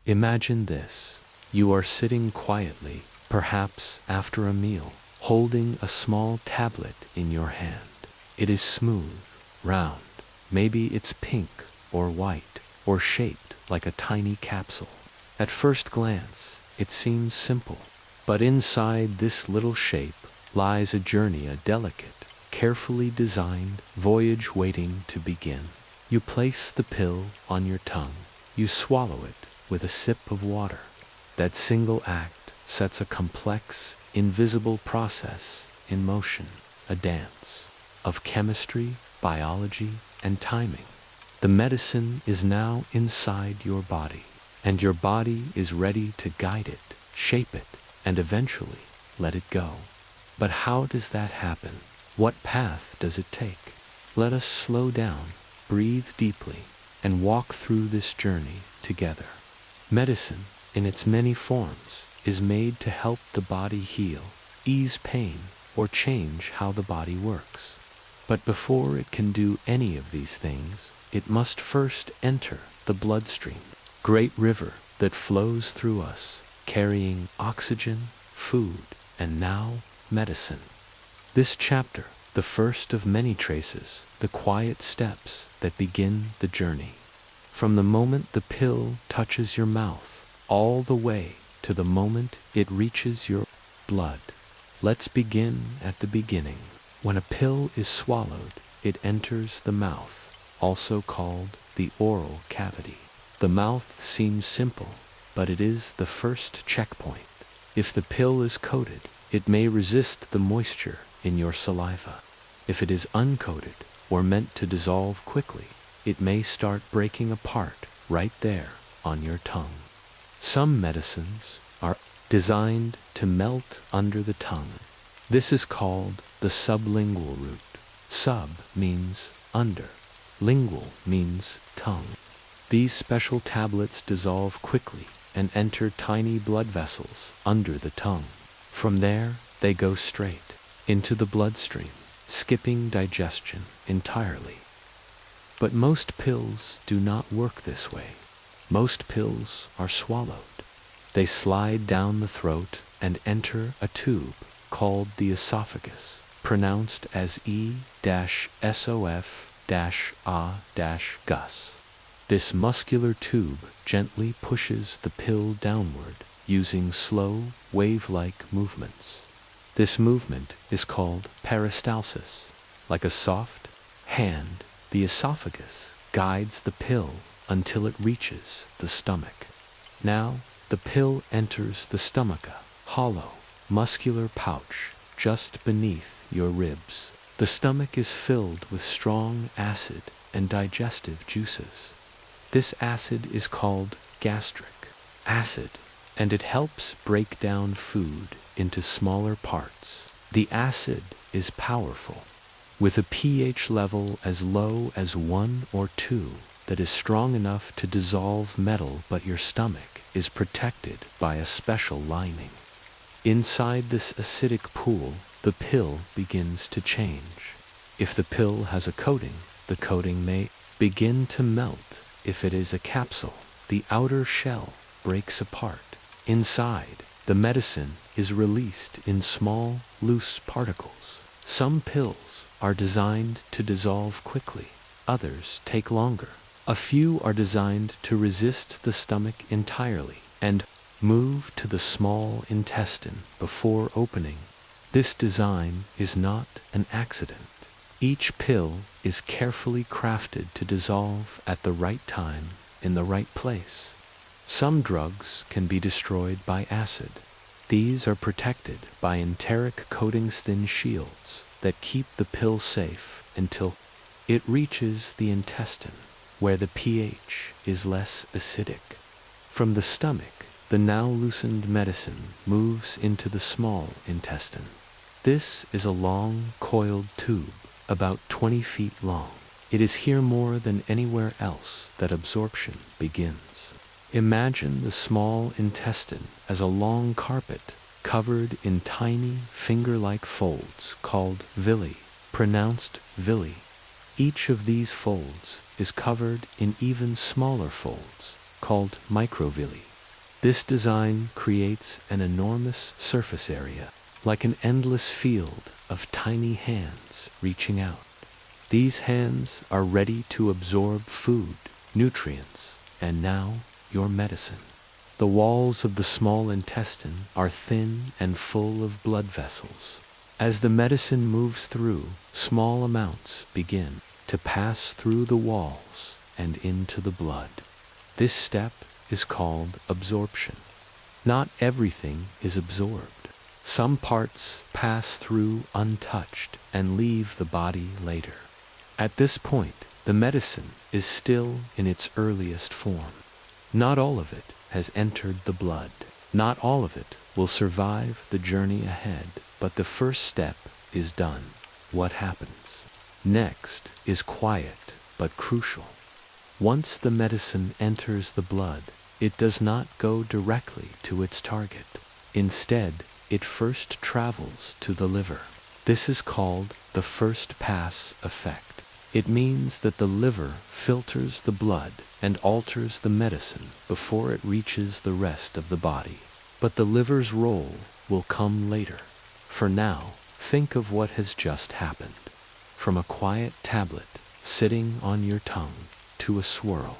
Imagine this. You are sitting quietly, perhaps after a meal, holding a small tablet in your hand. It is smooth, round, maybe it's pink or white, or shaped like a tiny capsule. At first glance, it seems simple, but inside this little shape lies a journey, a delicate, carefully designed voyage waiting to begin. You place the pill on your tongue. You swallow it with a sip of water. That single act sets a complex, invisible process in motion, a dance of chemistry, biology, and timing. The medicine is now inside your body, and your body is ready to guide it, shape it, and eventually let it go. But how does that happen? What path does it take? Let us slow down, breathe deeply, and walk through this journey together. Medicine, in its many forms, is made to help the body heal, ease pain, or change how the body works. But before it can do any of these things, it must first enter the bloodstream, great river that flows through us, carrying oxygen, food, and now medicine. This chapter, the first of many, traces the quiet steps that begin the journey. From the moment the pill touches your mouth, all the way to the moment it reaches your blood. Let's begin at the beginning. When a pill is swallowed, it enters the mouth, also called the oral cavity. The mouth seems simple, but it is the first checkpoint. If the pill is coated, it may resist the moisture in your saliva. If it is uncoated or meant to dissolve quickly, it may start breaking apart right there on your tongue. Some medicines are designed to melt under the tongue. This is called the sublingual route. Sub means under. Lingual means tongue. These special tablets dissolve quickly and enter tiny blood vessels under the tongue. From there, they go straight into the bloodstream, skipping digestion entirely. But most pills do not work this way. Most pills are swallowed. They slide down the throat and enter a tube called the esophagus, pronounced as E-SOF-A-gus. This muscular tube gently pushes the pill downward using slow, wave-like movements. This movement is called peristalsis. Like a soft hand, the esophagus guides the pill until it reaches the stomach. Now, the pill enters the stomacha, hollow, muscular pouch just beneath your ribs. The stomach is filled with strong acid and digestive juices. This acid is called gastric acid, and it helps break down food into smaller parts. The acid is powerful, with a pH level as low as 1 or 2 that is strong enough to dissolve metal, but your stomach is protected by a special lining. Inside this acidic pool, the pill begins to change. If the pill has a coating, the coating may begin to melt. If it is a capsule, the outer shell breaks apart. Inside, the medicine is released in small, loose particles. Some pills are designed to dissolve quickly. Others take longer. A few are designed to resist the stomach entirely and move to the small intestine before opening. This design is not an accident. Each pill is carefully crafted to dissolve at the right time in the right place. Some drugs can be destroyed by acid. These are protected by enteric coatings, thin shields that keep the pill safe until it reaches the intestine, where the pH is less acidic. From the stomach, the now loosened medicine moves into the small intestine. This is a long, coiled tube, about 20 feet long. It is here more than anywhere else that absorption begins. Imagine the small intestine as a long carpet covered in tiny finger-like folds called villi, pronounced villi. Each of these folds is covered in even smaller folds called microvilli. This design creates an enormous surface area, like an endless field of tiny hands reaching out. These hands are ready to absorb food, nutrients, and now your medicine. The walls of the small intestine are thin and full of blood vessels. As the medicine moves through, small amounts begin to pass through the walls and into the blood. This step is called absorption. Not everything is absorbed. Some parts pass through untouched and leave the body later. At this point, the medicine is still in its earliest form. Not all of it has entered the blood. Not all of it will survive the journey ahead, but the first step is done. What happens next is quiet but crucial. Once the medicine enters the blood, it does not go directly to its target. Instead, it first travels to the liver. This is called the first pass effect. It means that the liver filters the blood and alters the medicine before it reaches the rest of the body. But the liver's role will come later. For now, think of what has just happened. From a quiet tablet sitting on your tongue to a swirl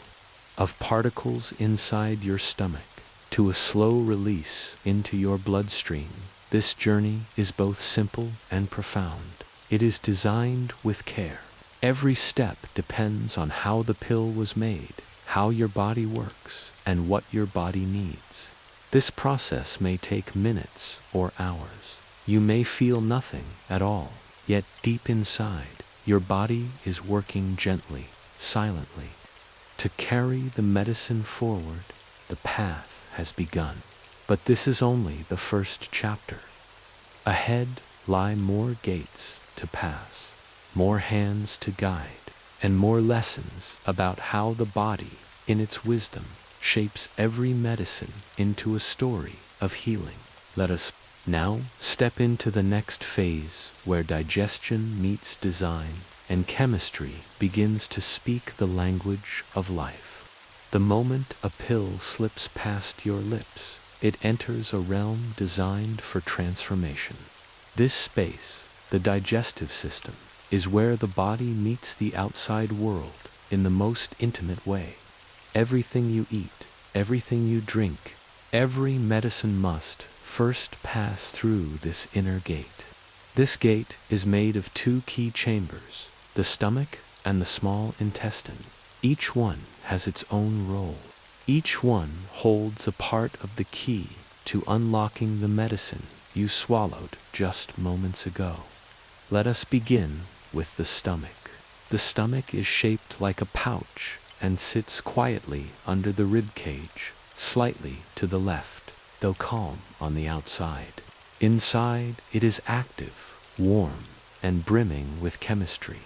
of particles inside your stomach to a slow release into your bloodstream, this journey is both simple and profound. It is designed with care. Every step depends on how the pill was made, how your body works, and what your body needs. This process may take minutes or hours. You may feel nothing at all, yet deep inside, your body is working gently, silently. To carry the medicine forward, the path has begun. But this is only the first chapter. Ahead lie more gates to pass, more hands to guide, and more lessons about how the body, in its wisdom, shapes every medicine into a story of healing. Let us now step into the next phase where digestion meets design and chemistry begins to speak the language of life. The moment a pill slips past your lips, it enters a realm designed for transformation. This space, the digestive system, is where the body meets the outside world in the most intimate way. Everything you eat, everything you drink, every medicine must first pass through this inner gate. This gate is made of two key chambers, the stomach and the small intestine. Each one has its own role. Each one holds a part of the key to unlocking the medicine you swallowed just moments ago. Let us begin with the stomach. The stomach is shaped like a pouch and sits quietly under the rib cage, slightly to the left, though calm on the outside. Inside, it is active, warm, and brimming with chemistry.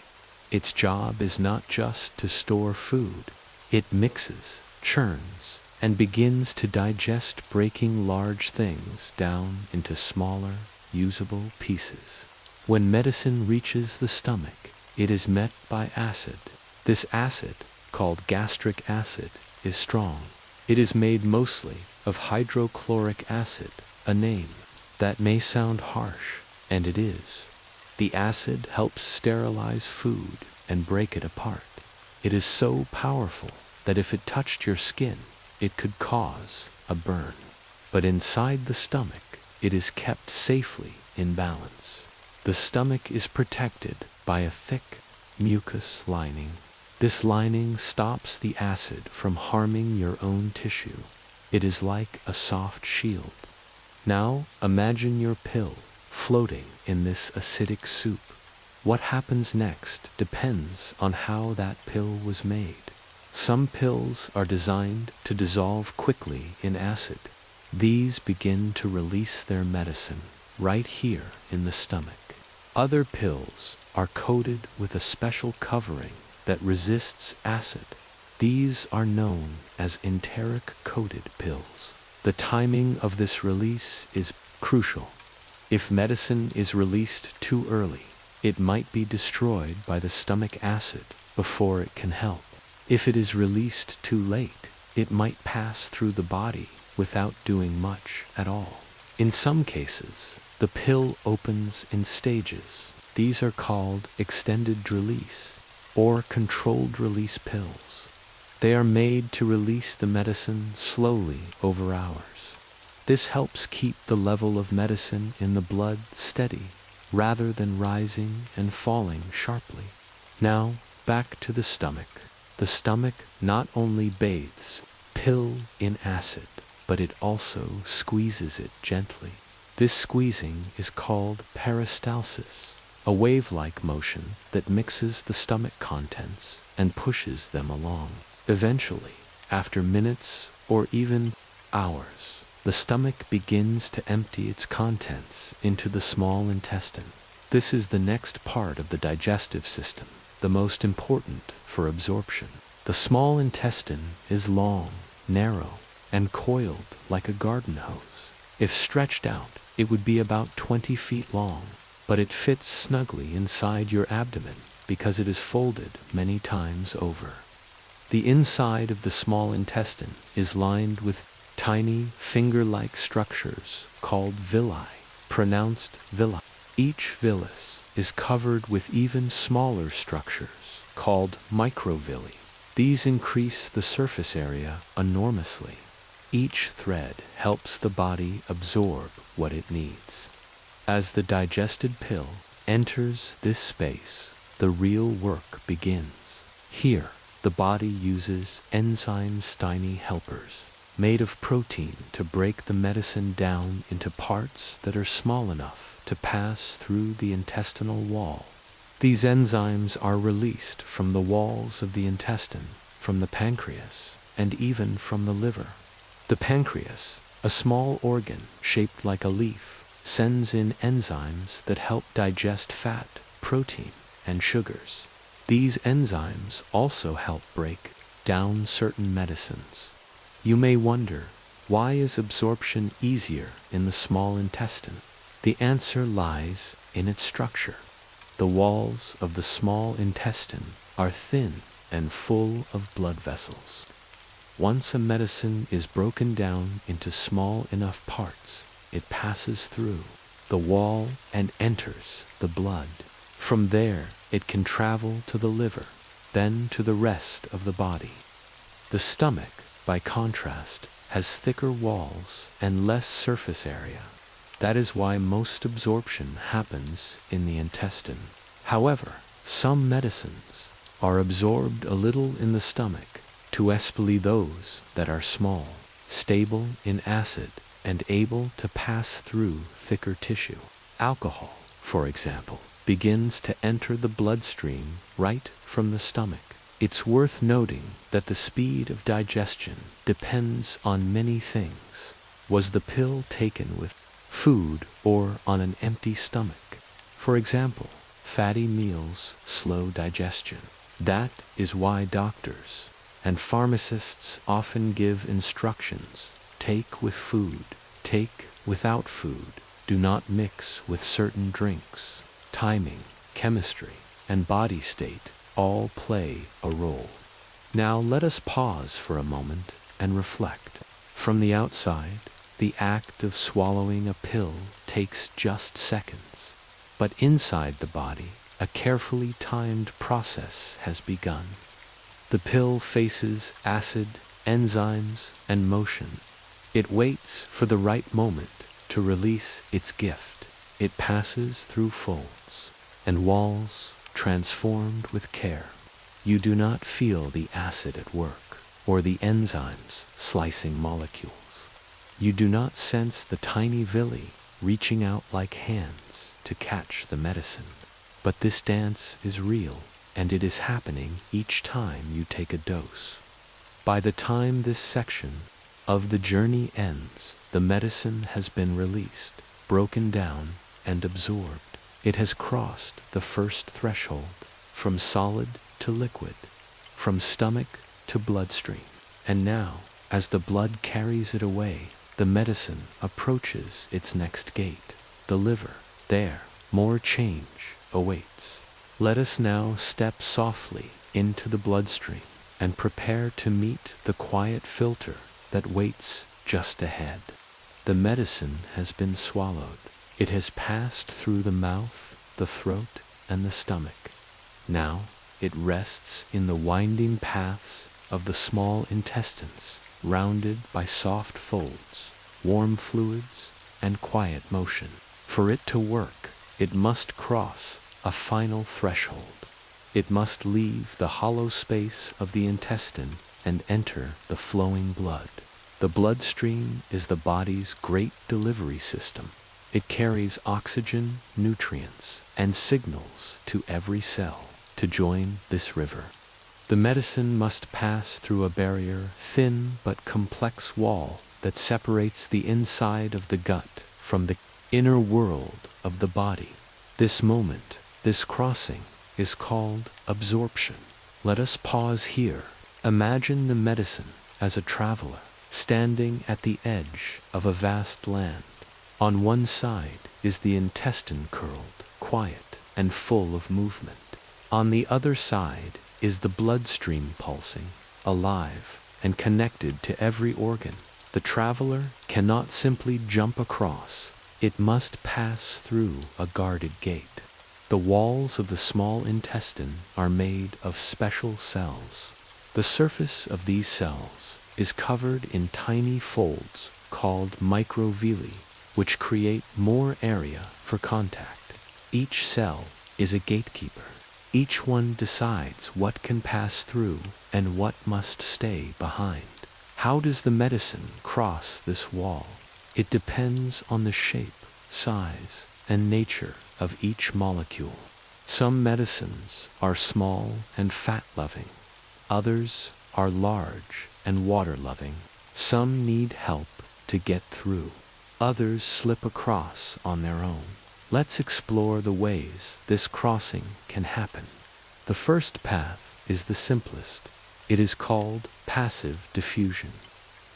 Its job is not just to store food. It mixes, churns, and begins to digest, breaking large things down into smaller, usable pieces. When medicine reaches the stomach, it is met by acid. This acid, called gastric acid, is strong. It is made mostly of hydrochloric acid, a name that may sound harsh, and it is. The acid helps sterilize food and break it apart. It is so powerful that if it touched your skin, it could cause a burn. But inside the stomach, it is kept safely in balance. The stomach is protected by a thick mucus lining. This lining stops the acid from harming your own tissue. It is like a soft shield. Now imagine your pill floating in this acidic soup. What happens next depends on how that pill was made. Some pills are designed to dissolve quickly in acid. These begin to release their medicine right here in the stomach. Other pills are coated with a special covering that resists acid. These are known as enteric-coated pills. The timing of this release is crucial. If medicine is released too early, it might be destroyed by the stomach acid before it can help. If it is released too late, it might pass through the body without doing much at all. In some cases, the pill opens in stages. These are called extended release or controlled release pills. They are made to release the medicine slowly over hours. This helps keep the level of medicine in the blood steady rather than rising and falling sharply. Now, back to the stomach. The stomach not only bathes pill in acid, but it also squeezes it gently. This squeezing is called peristalsis, a wave-like motion that mixes the stomach contents and pushes them along. Eventually, after minutes or even hours, the stomach begins to empty its contents into the small intestine. This is the next part of the digestive system, the most important for absorption. The small intestine is long, narrow, and coiled like a garden hose. If stretched out, it would be about 20 feet long, but it fits snugly inside your abdomen because it is folded many times over. The inside of the small intestine is lined with tiny finger-like structures called villi, pronounced villi. Each villus is covered with even smaller structures called microvilli. These increase the surface area enormously. Each thread helps the body absorb what it needs. As the digested pill enters this space, the real work begins. Here, the body uses enzymes, tiny helpers, made of protein to break the medicine down into parts that are small enough to pass through the intestinal wall. These enzymes are released from the walls of the intestine, from the pancreas, and even from the liver. The pancreas, a small organ shaped like a leaf, sends in enzymes that help digest fat, protein, and sugars. These enzymes also help break down certain medicines. You may wonder, why is absorption easier in the small intestine? The answer lies in its structure. The walls of the small intestine are thin and full of blood vessels. Once a medicine is broken down into small enough parts, it passes through the wall and enters the blood. From there, it can travel to the liver, then to the rest of the body. The stomach, by contrast, has thicker walls and less surface area. That is why most absorption happens in the intestine. However, some medicines are absorbed a little in the stomach, especially those that are small, stable in acid, and able to pass through thicker tissue. Alcohol, for example, begins to enter the bloodstream right from the stomach. It's worth noting that the speed of digestion depends on many things. Was the pill taken with food or on an empty stomach? For example, fatty meals slow digestion. That is why doctors and pharmacists often give instructions: take with food, take without food, do not mix with certain drinks. Timing, chemistry, and body state all play a role. Now let us pause for a moment and reflect. From the outside, the act of swallowing a pill takes just seconds. But inside the body, a carefully timed process has begun. The pill faces acid, enzymes, and motion. It waits for the right moment to release its gift. It passes through folds and walls transformed with care. You do not feel the acid at work or the enzymes slicing molecules. You do not sense the tiny villi reaching out like hands to catch the medicine. But this dance is real, and it is happening each time you take a dose. By the time this section of the journey ends, the medicine has been released, broken down, and absorbed. It has crossed the first threshold, from solid to liquid, from stomach to bloodstream. And now, as the blood carries it away, the medicine approaches its next gate, the liver. There, more change awaits. Let us now step softly into the bloodstream and prepare to meet the quiet filter that waits just ahead. The medicine has been swallowed. It has passed through the mouth, the throat, and the stomach. Now it rests in the winding paths of the small intestines, rounded by soft folds, warm fluids, and quiet motion. For it to work, it must cross a final threshold. It must leave the hollow space of the intestine and enter the flowing blood. The bloodstream is the body's great delivery system. It carries oxygen, nutrients, and signals to every cell to join this river. The medicine must pass through a barrier, thin but complex wall that separates the inside of the gut from the inner world of the body. This moment, this crossing, is called absorption. Let us pause here. Imagine the medicine as a traveler, standing at the edge of a vast land. On one side is the intestine curled, quiet, and full of movement. On the other side is the bloodstream pulsing, alive, and connected to every organ. The traveler cannot simply jump across. It must pass through a guarded gate. The walls of the small intestine are made of special cells. The surface of these cells is covered in tiny folds called microvilli, which create more area for contact. Each cell is a gatekeeper. Each one decides what can pass through and what must stay behind. How does the medicine cross this wall? It depends on the shape, size, and nature of each molecule. Some medicines are small and fat-loving. Others are large and water-loving. Some need help to get through. Others slip across on their own. Let's explore the ways this crossing can happen. The first path is the simplest. It is called passive diffusion.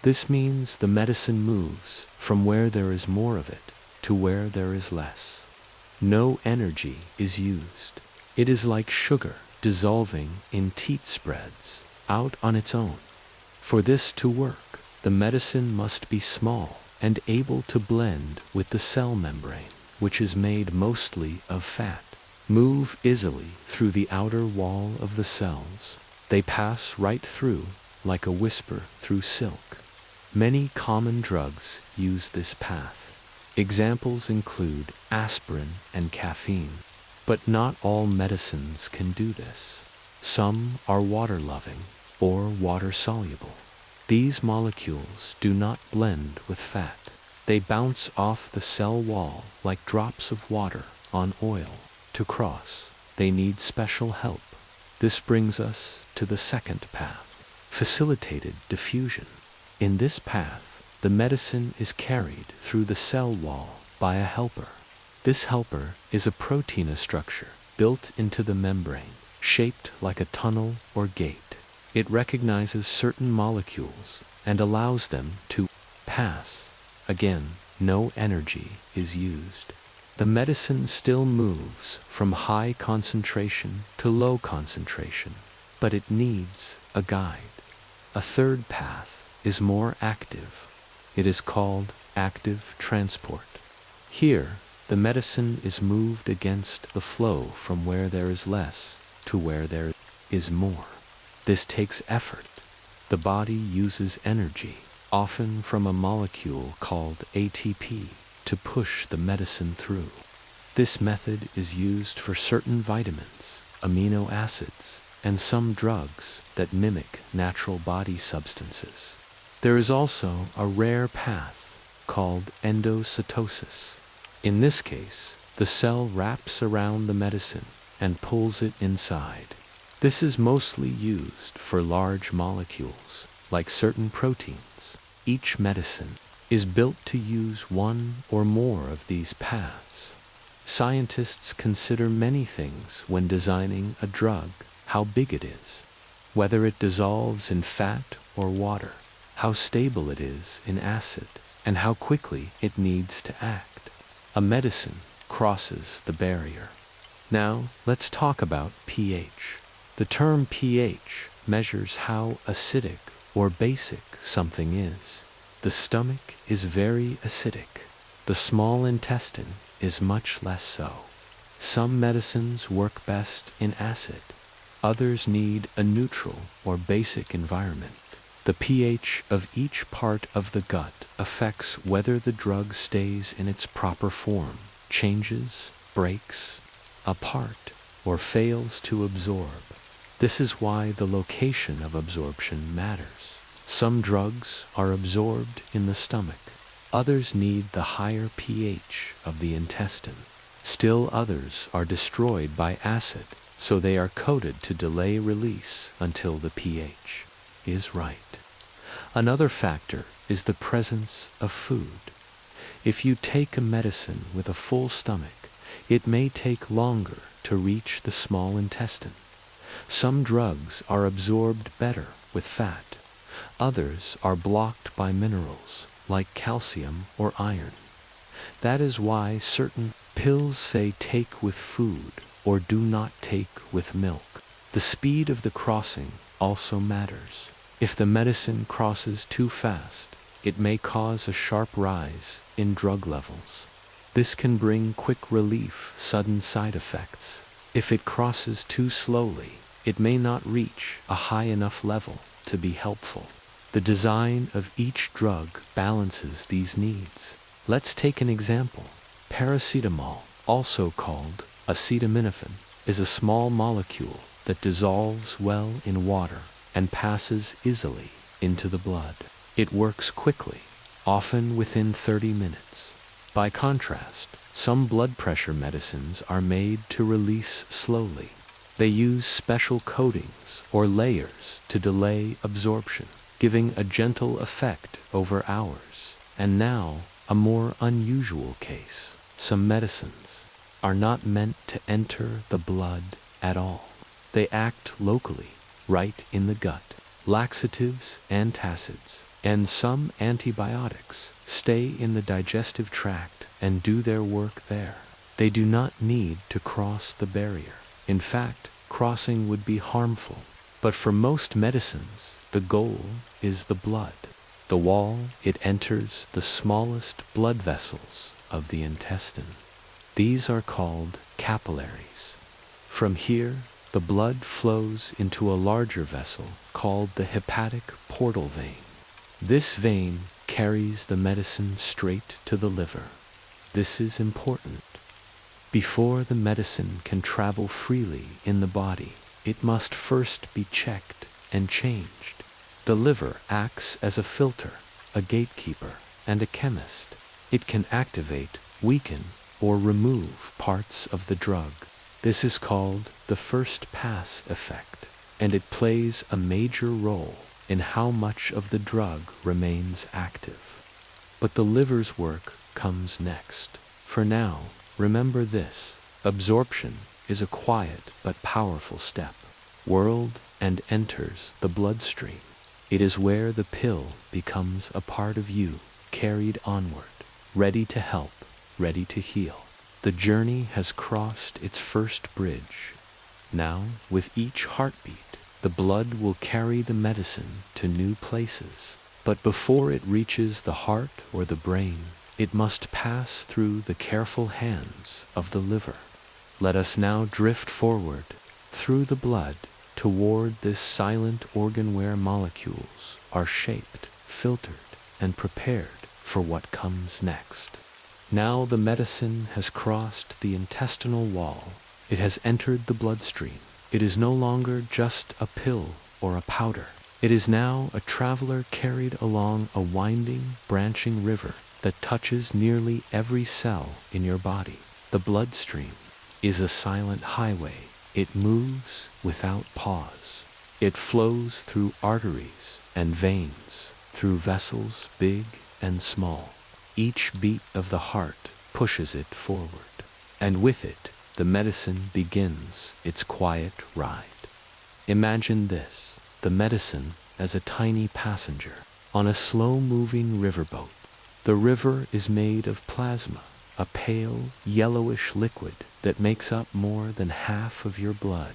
This means the medicine moves from where there is more of it to where there is less. No energy is used. It is like sugar dissolving in teat spreads out on its own. For this to work, the medicine must be small and able to blend with the cell membrane, which is made mostly of fat. Move easily through the outer wall of the cells. They pass right through like a whisper through silk. Many common drugs use this path. Examples include aspirin and caffeine. But not all medicines can do this. Some are water-loving or water-soluble. These molecules do not blend with fat. They bounce off the cell wall like drops of water on oil. To cross, they need special help. This brings us to the second path, facilitated diffusion. In this path, the medicine is carried through the cell wall by a helper. This helper is a protein structure built into the membrane, shaped like a tunnel or gate. It recognizes certain molecules and allows them to pass. Again, no energy is used. The medicine still moves from high concentration to low concentration, but it needs a guide. A third path is more active. It is called active transport. Here, the medicine is moved against the flow from where there is less to where there is more. This takes effort. The body uses energy, often from a molecule called ATP, to push the medicine through. This method is used for certain vitamins, amino acids, and some drugs that mimic natural body substances. There is also a rare path called endocytosis. In this case, the cell wraps around the medicine and pulls it inside. This is mostly used for large molecules, like certain proteins. Each medicine is built to use one or more of these paths. Scientists consider many things when designing a drug: how big it is, whether it dissolves in fat or water, how stable it is in acid, and how quickly it needs to act. A medicine crosses the barrier. Now, let's talk about pH. The term pH measures how acidic or basic something is. The stomach is very acidic. The small intestine is much less so. Some medicines work best in acid. Others need a neutral or basic environment. The pH of each part of the gut affects whether the drug stays in its proper form, changes, breaks apart, or fails to absorb. This is why the location of absorption matters. Some drugs are absorbed in the stomach. Others need the higher pH of the intestine. Still others are destroyed by acid, so they are coated to delay release until the pH is right. Another factor is the presence of food. If you take a medicine with a full stomach, it may take longer to reach the small intestine. Some drugs are absorbed better with fat. Others are blocked by minerals, like calcium or iron. That is why certain pills say take with food or do not take with milk. The speed of the crossing also matters. If the medicine crosses too fast, it may cause a sharp rise in drug levels. This can bring quick relief, sudden side effects. If it crosses too slowly, it may not reach a high enough level to be helpful. The design of each drug balances these needs. Let's take an example. Paracetamol, also called acetaminophen, is a small molecule that dissolves well in water and passes easily into the blood. It works quickly, often within 30 minutes. By contrast, some blood pressure medicines are made to release slowly. They use special coatings or layers to delay absorption, giving a gentle effect over hours. And now, a more unusual case. Some medicines are not meant to enter the blood at all. They act locally, right in the gut. Laxatives, antacids, and some antibiotics stay in the digestive tract and do their work there. They do not need to cross the barrier. In fact, crossing would be harmful. But for most medicines, the goal is the blood. The wall it enters the smallest blood vessels of the intestine. These are called capillaries. From here, the blood flows into a larger vessel called the hepatic portal vein. This vein carries the medicine straight to the liver. This is important. Before the medicine can travel freely in the body, it must first be checked and changed. The liver acts as a filter, a gatekeeper, and a chemist. It can activate, weaken, or remove parts of the drug. This is called the first pass effect, and it plays a major role in how much of the drug remains active. But the liver's work comes next. For now, remember this: absorption is a quiet but powerful step. Whirled and enters the bloodstream. It is where the pill becomes a part of you, carried onward, ready to help, ready to heal. The journey has crossed its first bridge. Now, with each heartbeat, the blood will carry the medicine to new places. But before it reaches the heart or the brain, it must pass through the careful hands of the liver. Let us now drift forward through the blood toward this silent organ where molecules are shaped, filtered, and prepared for what comes next. Now the medicine has crossed the intestinal wall. It has entered the bloodstream. It is no longer just a pill or a powder. It is now a traveler carried along a winding, branching river that touches nearly every cell in your body. The bloodstream is a silent highway. It moves without pause. It flows through arteries and veins, through vessels big and small. Each beat of the heart pushes it forward, and with it, the medicine begins its quiet ride. Imagine this: the medicine as a tiny passenger on a slow-moving riverboat. The river is made of plasma, a pale, yellowish liquid that makes up more than half of your blood.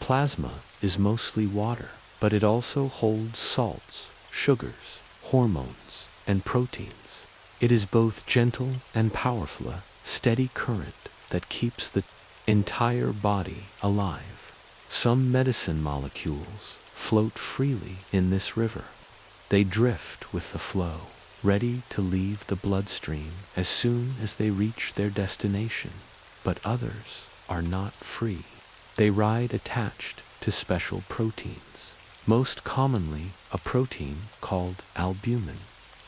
Plasma is mostly water, but it also holds salts, sugars, hormones, and proteins. It is both gentle and powerful, a steady current that keeps the entire body alive. Some medicine molecules float freely in this river. They drift with the flow, ready to leave the bloodstream as soon as they reach their destination. But others are not free. They ride attached to special proteins, most commonly a protein called albumin.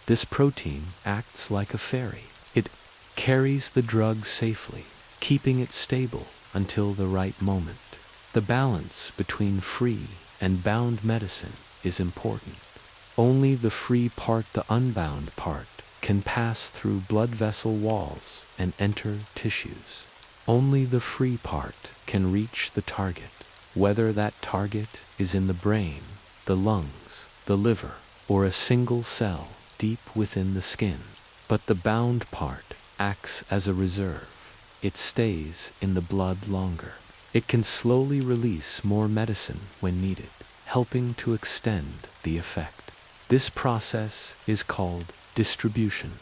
This protein acts like a ferry. It carries the drug safely, keeping it stable until the right moment. The balance between free and bound medicine is important. Only the free part, the unbound part, can pass through blood vessel walls and enter tissues. Only the free part can reach the target, whether that target is in the brain, the lungs, the liver, or a single cell deep within the skin. But the bound part acts as a reserve. It stays in the blood longer. It can slowly release more medicine when needed, helping to extend the effect. This process is called distribution.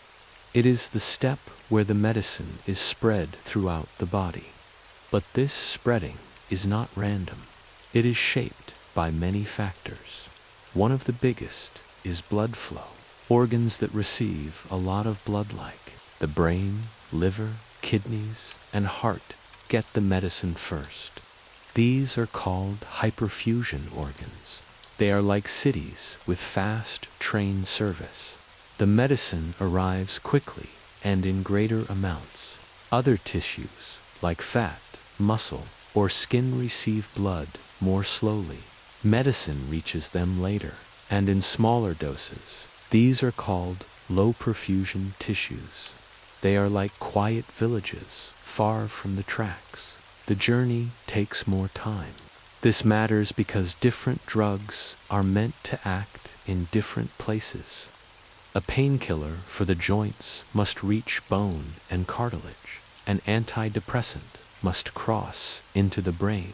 It is the step where the medicine is spread throughout the body. But this spreading is not random. It is shaped by many factors. One of the biggest is blood flow. Organs that receive a lot of blood, like the brain, liver, kidneys, and heart, get the medicine first. These are called hyperfusion organs. They are like cities with fast train service. The medicine arrives quickly and in greater amounts. Other tissues, like fat, muscle, or skin, receive blood more slowly. Medicine reaches them later, and in smaller doses. These are called low perfusion tissues. They are like quiet villages, far from the tracks. The journey takes more time. This matters because different drugs are meant to act in different places. A painkiller for the joints must reach bone and cartilage. An antidepressant must cross into the brain.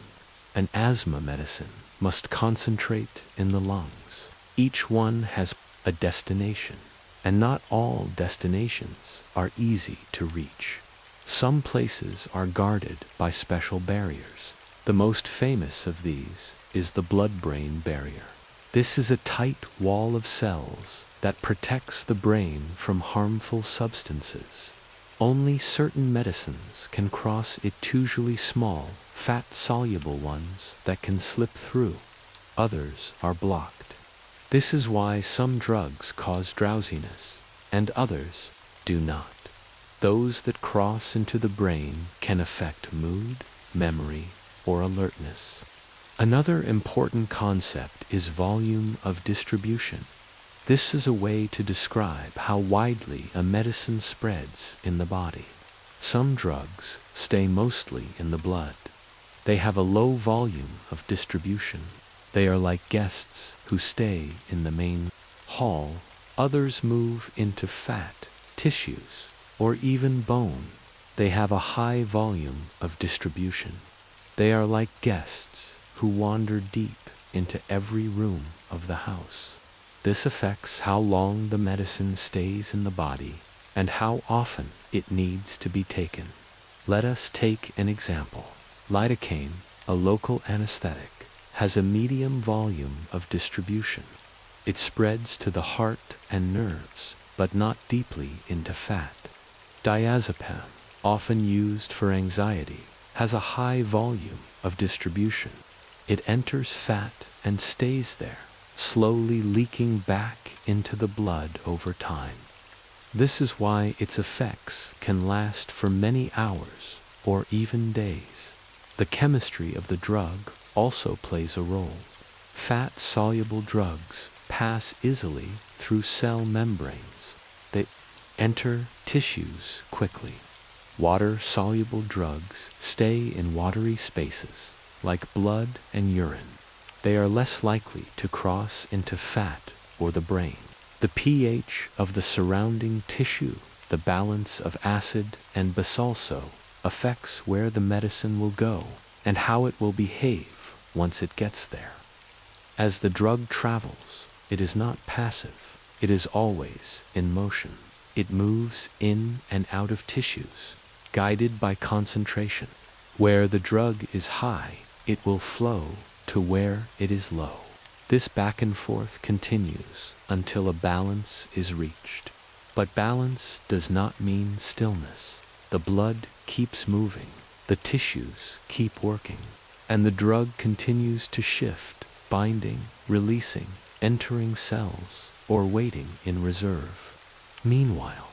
An asthma medicine must concentrate in the lungs. Each one has a destination, and not all destinations are easy to reach. Some places are guarded by special barriers. The most famous of these is the blood-brain barrier. This is a tight wall of cells that protects the brain from harmful substances. Only certain medicines can cross it, usually small, fat-soluble ones that can slip through. Others are blocked. This is why some drugs cause drowsiness, and others do not. Those that cross into the brain can affect mood, memory, or alertness. Another important concept is volume of distribution. This is a way to describe how widely a medicine spreads in the body. Some drugs stay mostly in the blood. They have a low volume of distribution. They are like guests who stay in the main hall. Others move into fat, tissues, or even bone. They have a high volume of distribution. They are like guests who wander deep into every room of the house. This affects how long the medicine stays in the body and how often it needs to be taken. Let us take an example. Lidocaine, a local anesthetic, has a medium volume of distribution. It spreads to the heart and nerves, but not deeply into fat. Diazepam, often used for anxiety, has a high volume of distribution. It enters fat and stays there, slowly leaking back into the blood over time. This is why its effects can last for many hours or even days. The chemistry of the drug also plays a role. Fat-soluble drugs pass easily through cell membranes. They enter tissues quickly. Water-soluble drugs stay in watery spaces, like blood and urine. They are less likely to cross into fat or the brain. The pH of the surrounding tissue, the balance of acid and base also, affects where the medicine will go and how it will behave once it gets there. As the drug travels, it is not passive. it is always in motion. It moves in and out of tissues, guided by concentration. Where the drug is high, it will flow to where it is low. This back and forth continues until a balance is reached. But balance does not mean stillness. The blood keeps moving, the tissues keep working, and the drug continues to shift, binding, releasing, entering cells, or waiting in reserve. Meanwhile,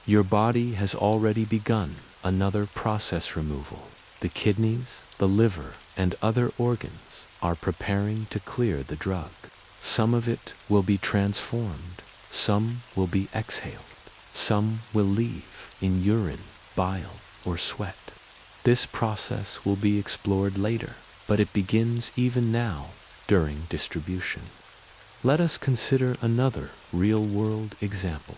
your body has already begun another process removal. The kidneys, the liver, and other organs are preparing to clear the drug. Some of it will be transformed, some will be exhaled, some will leave in urine, bile, or sweat. This process will be explored later, but it begins even now during distribution. Let us consider another real-world example.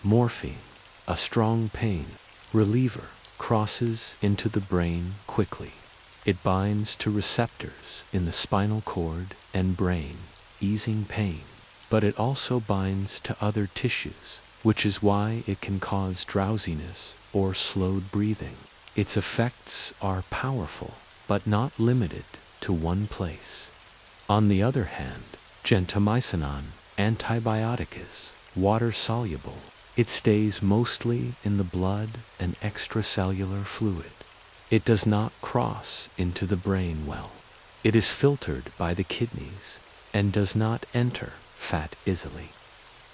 Morphine, a strong pain reliever, crosses into the brain quickly. It binds to receptors in the spinal cord and brain, easing pain, but it also binds to other tissues, which is why it can cause drowsiness or slowed breathing. Its effects are powerful, but not limited to one place. On the other hand, gentamicin, antibiotic, is water-soluble. It stays mostly in the blood and extracellular fluid. It does not cross into the brain well. It is filtered by the kidneys and does not enter fat easily.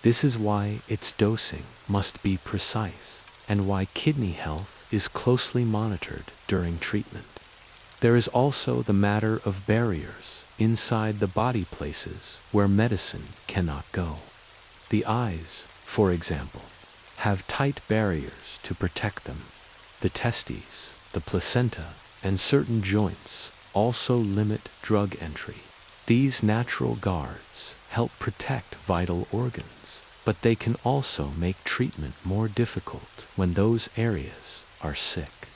This is why its dosing must be precise and why kidney health is closely monitored during treatment. There is also the matter of barriers inside the body, places where medicine cannot go. The eyes, for example, have tight barriers to protect them. The testes, the placenta, and certain joints also limit drug entry. These natural guards help protect vital organs, but they can also make treatment more difficult when those areas are sick.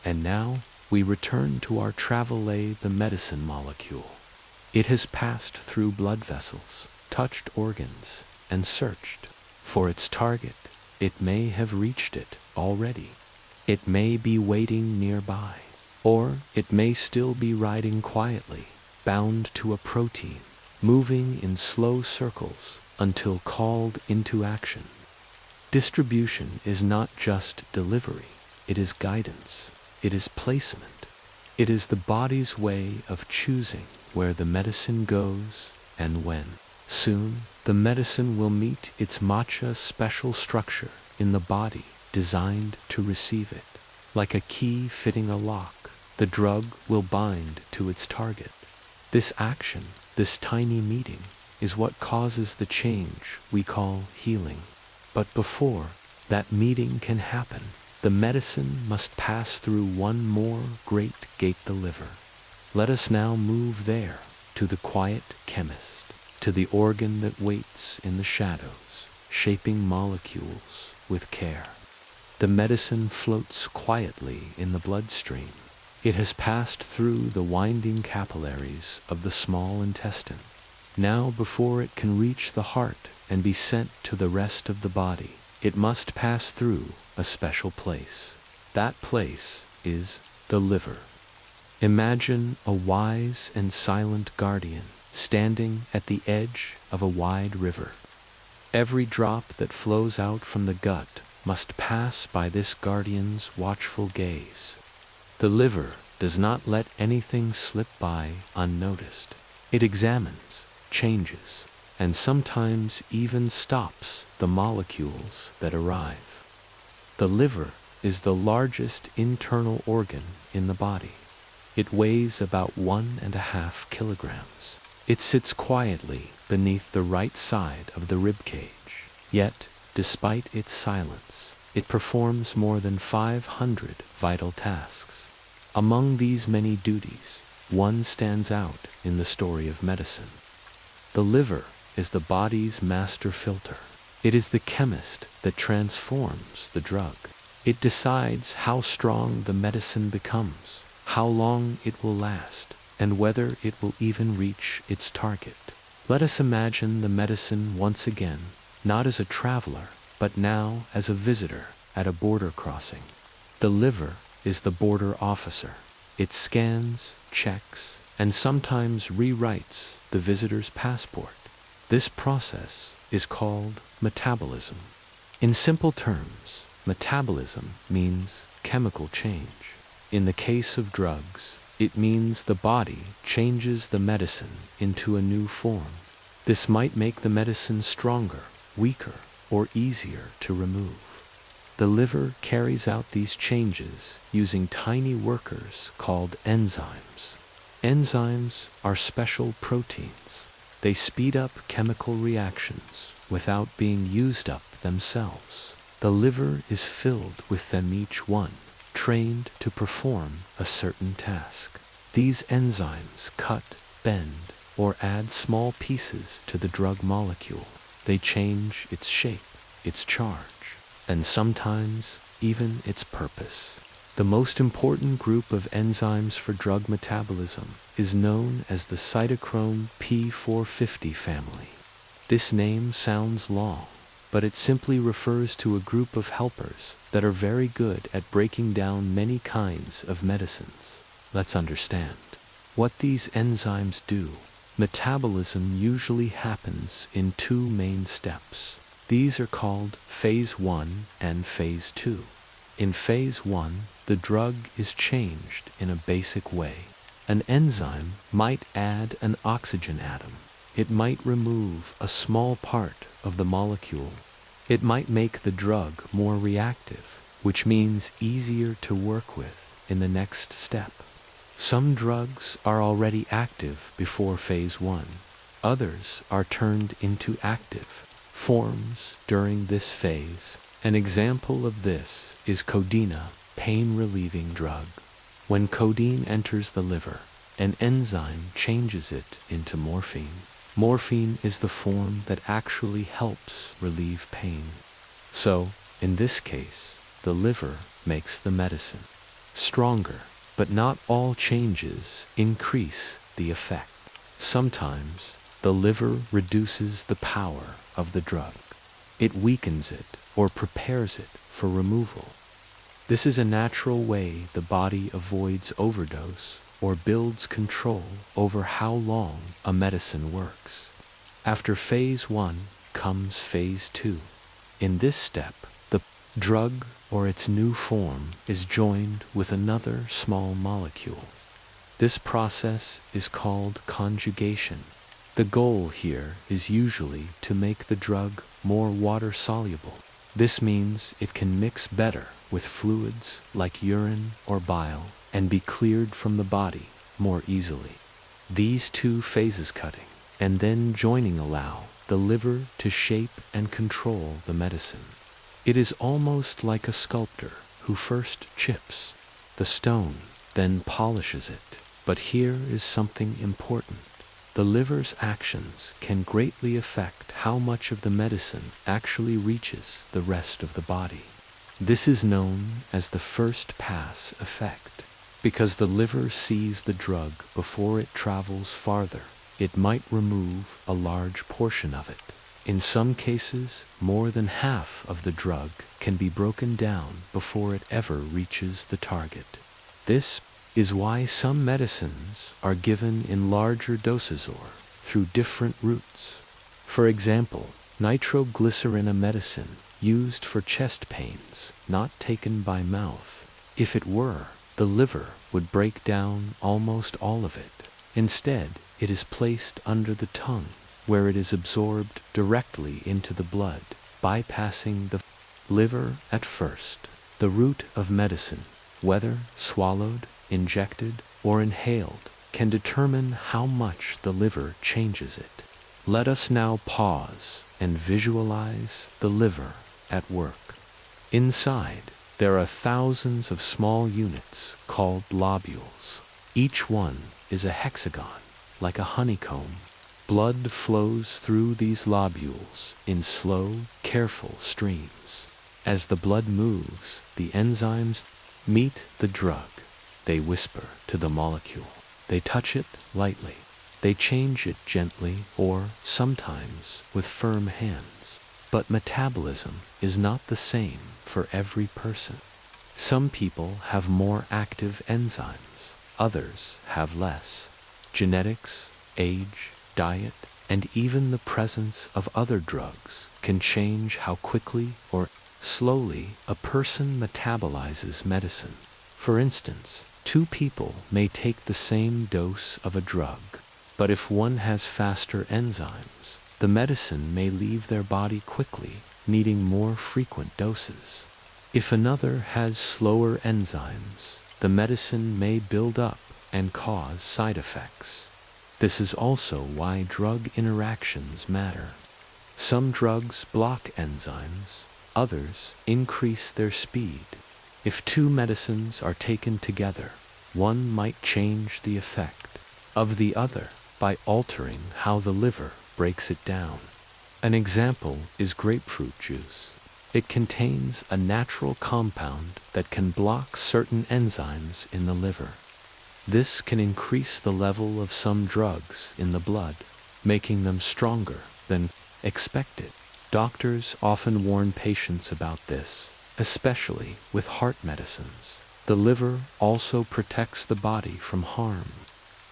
And now we return to our travail, the medicine molecule. It has passed through blood vessels, touched organs, and searched for its target. It may have reached it already. It may be waiting nearby, or it may still be riding quietly, bound to a protein, moving in slow circles until called into action. Distribution is not just delivery, it is guidance, it is placement. It is the body's way of choosing where the medicine goes and when. Soon, the medicine will meet its matcha special structure in the body designed to receive it. Like a key fitting a lock, the drug will bind to its target. This action, this tiny meeting, is what causes the change we call healing. But before that meeting can happen, the medicine must pass through one more great gate, the liver. Let us now move there, to the quiet chemist, to the organ that waits in the shadows, shaping molecules with care. The medicine floats quietly in the bloodstream. It has passed through the winding capillaries of the small intestine. Now, before it can reach the heart and be sent to the rest of the body, it must pass through a special place. That place is the liver. Imagine a wise and silent guardian standing at the edge of a wide river. Every drop that flows out from the gut must pass by this guardian's watchful gaze. The liver does not let anything slip by unnoticed. It examines, changes, and sometimes even stops the molecules that arrive. The liver is the largest internal organ in the body. It weighs about 1.5 kilograms. It sits quietly beneath the right side of the rib cage. Yet, despite its silence, it performs more than 500 vital tasks. Among these many duties, one stands out in the story of medicine. The liver is the body's master filter. It is the chemist that transforms the drug. It decides how strong the medicine becomes, how long it will last, and whether it will even reach its target. Let us imagine the medicine once again not as a traveler, but now as a visitor at a border crossing. The liver is the border officer. It scans, checks, and sometimes rewrites the visitor's passport. This process is called metabolism. In simple terms, metabolism means chemical change. In the case of drugs, it means the body changes the medicine into a new form. This might make the medicine stronger, weaker, or easier to remove. The liver carries out these changes using tiny workers called enzymes. Enzymes are special proteins. They speed up chemical reactions without being used up themselves. The liver is filled with them, each one trained to perform a certain task. These enzymes cut, bend, or add small pieces to the drug molecule. They change its shape, its charge, and sometimes even its purpose. The most important group of enzymes for drug metabolism is known as the cytochrome P450 family. This name sounds long, but it simply refers to a group of helpers that are very good at breaking down many kinds of medicines. Let's understand what these enzymes do. Metabolism usually happens in two main steps. These are called phase 1 and phase 2. In phase 1, the drug is changed in a basic way. An enzyme might add an oxygen atom. It might remove a small part of the molecule. It might make the drug more reactive, which means easier to work with in the next step. Some drugs are already active before phase 1. Others are turned into active forms during this phase. An example of this is codeine, pain-relieving drug. When codeine enters the liver, an enzyme changes it into morphine. Morphine is the form that actually helps relieve pain. So, in this case, the liver makes the medicine stronger, but not all changes increase the effect. Sometimes, the liver reduces the power of the drug. It weakens it or prepares it for removal. This is a natural way the body avoids overdose or builds control over how long a medicine works. After phase 1 comes phase 2. In this step, the drug or its new form is joined with another small molecule. This process is called conjugation. The goal here is usually to make the drug more water-soluble. This means it can mix better with fluids like urine or bile and be cleared from the body more easily. These two phases, cutting and then joining, allow the liver to shape and control the medicine. It is almost like a sculptor who first chips the stone, then polishes it. But here is something important. The liver's actions can greatly affect how much of the medicine actually reaches the rest of the body. This is known as the first pass effect. Because the liver sees the drug before it travels farther, it might remove a large portion of it. In some cases, more than half of the drug can be broken down before it ever reaches the target. This is why some medicines are given in larger doses or through different routes. For example, nitroglycerin, a medicine used for chest pains, not taken by mouth. If it were, the liver would break down almost all of it. Instead, it is placed under the tongue, where it is absorbed directly into the blood, bypassing the liver at first. The route of medicine, whether swallowed, injected, or inhaled, can determine how much the liver changes it. Let us now pause and visualize the liver at work. Inside, there are thousands of small units called lobules. Each one is a hexagon, like a honeycomb. Blood flows through these lobules in slow, careful streams. As the blood moves, the enzymes meet the drug. They whisper to the molecule. They touch it lightly. They change it gently or sometimes with firm hands. But metabolism is not the same for every person. Some people have more active enzymes, others have less. Genetics, age, diet, and even the presence of other drugs can change how quickly or slowly a person metabolizes medicine. For instance, two people may take the same dose of a drug, but if one has faster enzymes, the medicine may leave their body quickly, needing more frequent doses. If another has slower enzymes, the medicine may build up and cause side effects. This is also why drug interactions matter. Some drugs block enzymes, others increase their speed. If two medicines are taken together, one might change the effect of the other by altering how the liver breaks it down. An example is grapefruit juice. It contains a natural compound that can block certain enzymes in the liver. This can increase the level of some drugs in the blood, making them stronger than expected. Doctors often warn patients about this, especially with heart medicines. The liver also protects the body from harm.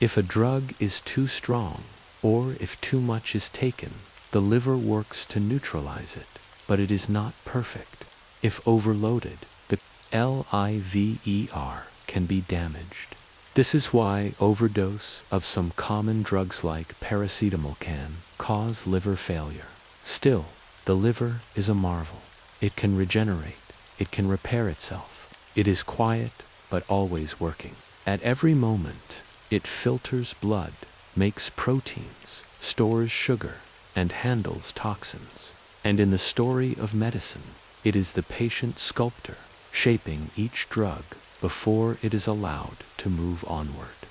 If a drug is too strong, or if too much is taken, the liver works to neutralize it, but it is not perfect. If overloaded, the liver can be damaged. This is why overdose of some common drugs like paracetamol can cause liver failure. Still, the liver is a marvel. It can regenerate. It can repair itself. It is quiet, but always working. At every moment, it filters blood, makes proteins, stores sugar, and handles toxins. And in the story of medicine, it is the patient sculptor, shaping each drug before it is allowed to move onward.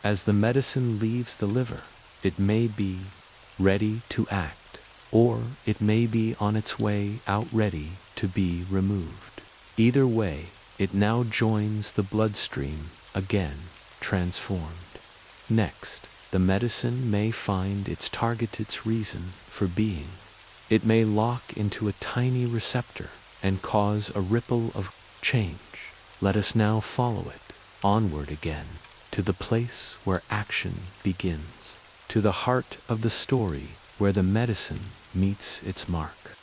As the medicine leaves the liver, it may be ready to act, or it may be on its way out ready to be removed. Either way, it now joins the bloodstream, again transformed. Next, the medicine may find its target, its reason for being. It may lock into a tiny receptor and cause a ripple of change. Let us now follow it onward again to the place where action begins, to the heart of the story where the medicine meets its mark.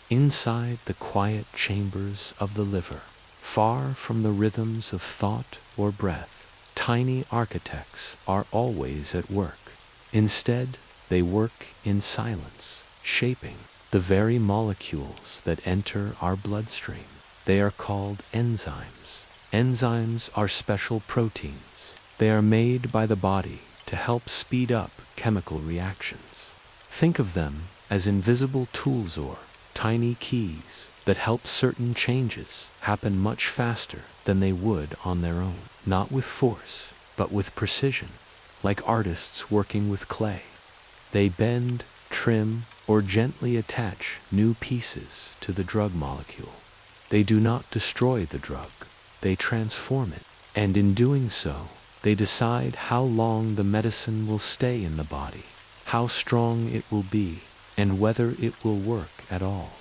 Inside the quiet chambers of the liver, far from the rhythms of thought or breath, tiny architects are always at work. Instead, they work in silence, shaping the very molecules that enter our bloodstream. They are called enzymes. Enzymes are special proteins. They are made by the body to help speed up chemical reactions. Think of them as invisible tools or tiny keys that help certain changes happen much faster than they would on their own. Not with force, but with precision, like artists working with clay. They bend, trim, or gently attach new pieces to the drug molecule. They do not destroy the drug, they transform it, and in doing so, they decide how long the medicine will stay in the body, how strong it will be, and whether it will work at all.